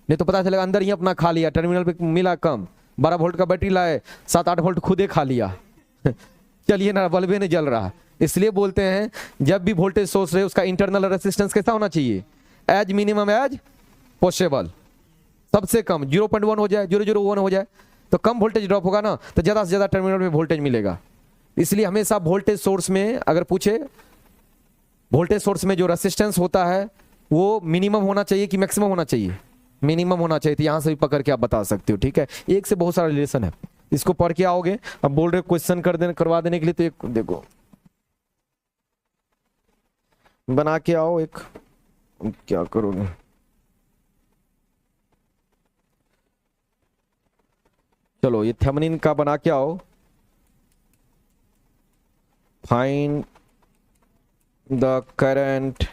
A: नहीं तो पता चलेगा अंदर ही अपना खा लिया टर्मिनल पे मिला कम 12 वोल्ट का बैटरी लाए 7-8 वोल्ट खुदे खा लिया चलिए ना बल्बे नहीं जल रहा इसलिए बोलते हैं जब भी वोल्टेज सोर्स रहे उसका इंटरनल रेजिस्टेंस कैसा होना चाहिए एज मिनिमम एज पॉसिबल सबसे कम 0.1 हो जाए 001 हो जाए तो कम वोल्टेज ड्रॉप होगा ना तो ज्यादा से ज्यादा टर्मिनल में वोल्टेज मिलेगा इसलिए हमेशा वोल्टेज सोर्स में अगर पूछे वोल्टेज सोर्स में जो रेजिस्टेंस होता है वो मिनिमम होना चाहिए कि मैक्सिमम होना चाहिए मिनिमम होना चाहिए तो यहां से भी पकड़ के आप बता सकते हो ठीक है एक से बहुत सारा रिलेशन है इसको पढ़ के आओगे अब बोल रहे क्वेश्चन कर देने करवा देने के लिए तो एक देखो बना के आओ एक क्या करोगे चलो ये थेवेनिन का बना के आओ find the current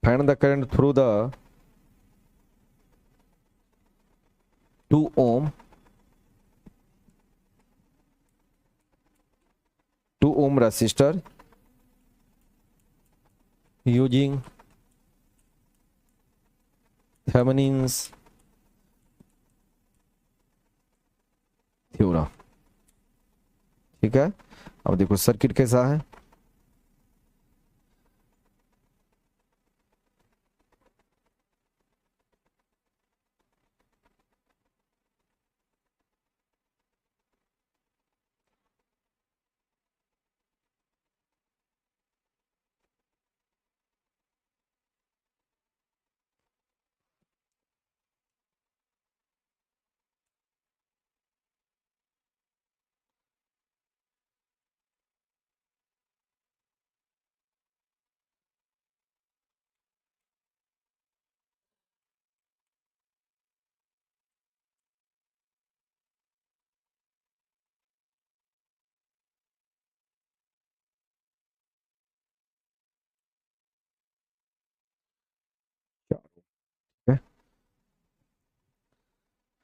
A: find the current through the 2 ohm 2 ohm resistor using Thevenin's theorem ठीक है अब देखो सर्किट कैसा है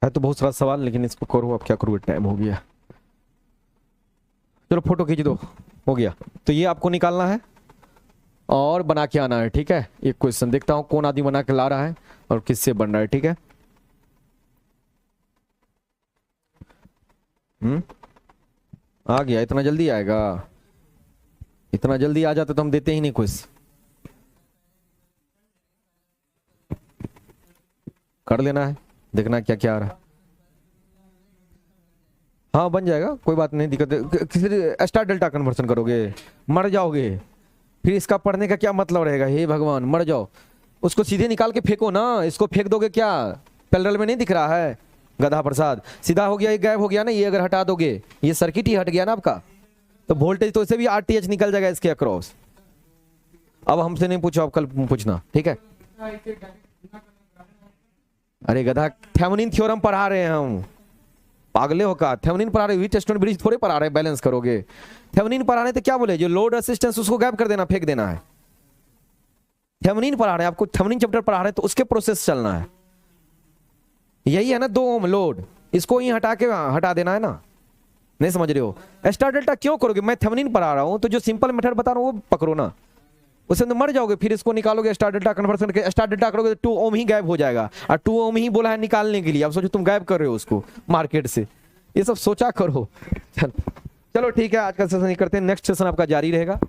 A: है तो बहुत सारा सवाल, लेकिन इसको करो, अब क्या करूँ, टाइम हो गया। चलो फोटो खींच दो, हो गया। तो ये आपको निकालना है और बना के आना है, ठीक है। एक क्वेश्चन देखता हूं कौन आदमी बना के ला रहा है और किससे बन रहा है, ठीक है। आ गया, इतना जल्दी आएगा? इतना जल्दी आ जाता तो हम देते ही नहीं कुछ। कर लेना है, देखना क्या क्या आ रहा है। हाँ बन जाएगा, कोई बात नहीं, दिक्कत। फिर स्टार डेल्टा कन्वर्सन करोगे, मर जाओगे। फिर इसका पढ़ने का क्या मतलब रहेगा, हे भगवान, मर जाओ। उसको सीधे निकाल के फेंको ना, इसको फेंक दोगे क्या? पैरेलल में नहीं दिख रहा है गधा प्रसाद? सीधा हो गया, ये गायब हो गया ना, ये अगर हटा दोगे, ये सर्किट ही हट गया ना आपका, तो वोल्टेज तो इसे भी आरटीएच निकल जाएगा इसके अक्रॉस। अब हमसे नहीं पूछो, अब कल पूछना, ठीक है। अरे गधा, थेवेनिन थ्योरम पढ़ा रहे हैं हम, पागले हो का? थेवेनिन पढ़ा रहे, व्हीटस्टोन ब्रिज थोड़े पढ़ा रहे, बैलेंस करोगे। थेवेनिन पढ़ा रहे तो क्या बोले, जो लोड रेसिस्टेंस उसको गायब कर देना, फेंक देना है। थेवेनिन पढ़ा रहे हैं आपको, थेवेनिन चैप्टर पढ़ा रहे हैं, तो उसके प्रोसेस चलना है। यही है ना 2 ओम लोड, इसको ही हटा के हटा देना है ना। नहीं समझ रहे हो? स्टार डेल्टा क्यों करोगे? मैं थेवेनिन पढ़ा रहा हूं, तो जो सिंपल मेथड बता रहा हूं वो पकड़ो ना, उससे तो मर जाओगे। फिर इसको निकालोगे, स्टार डेल्टा कन्वर्सन के, स्टार डेल्टा करोगे तो 2 ओम ही गायब हो जाएगा, और 2 ओम ही बोला है निकालने के लिए। अब सोचो तुम गायब कर रहे हो उसको मार्केट से, ये सब सोचा करो। चलो ठीक है, आज का सेशन नहीं करते, नेक्स्ट सेशन आपका जारी रहेगा।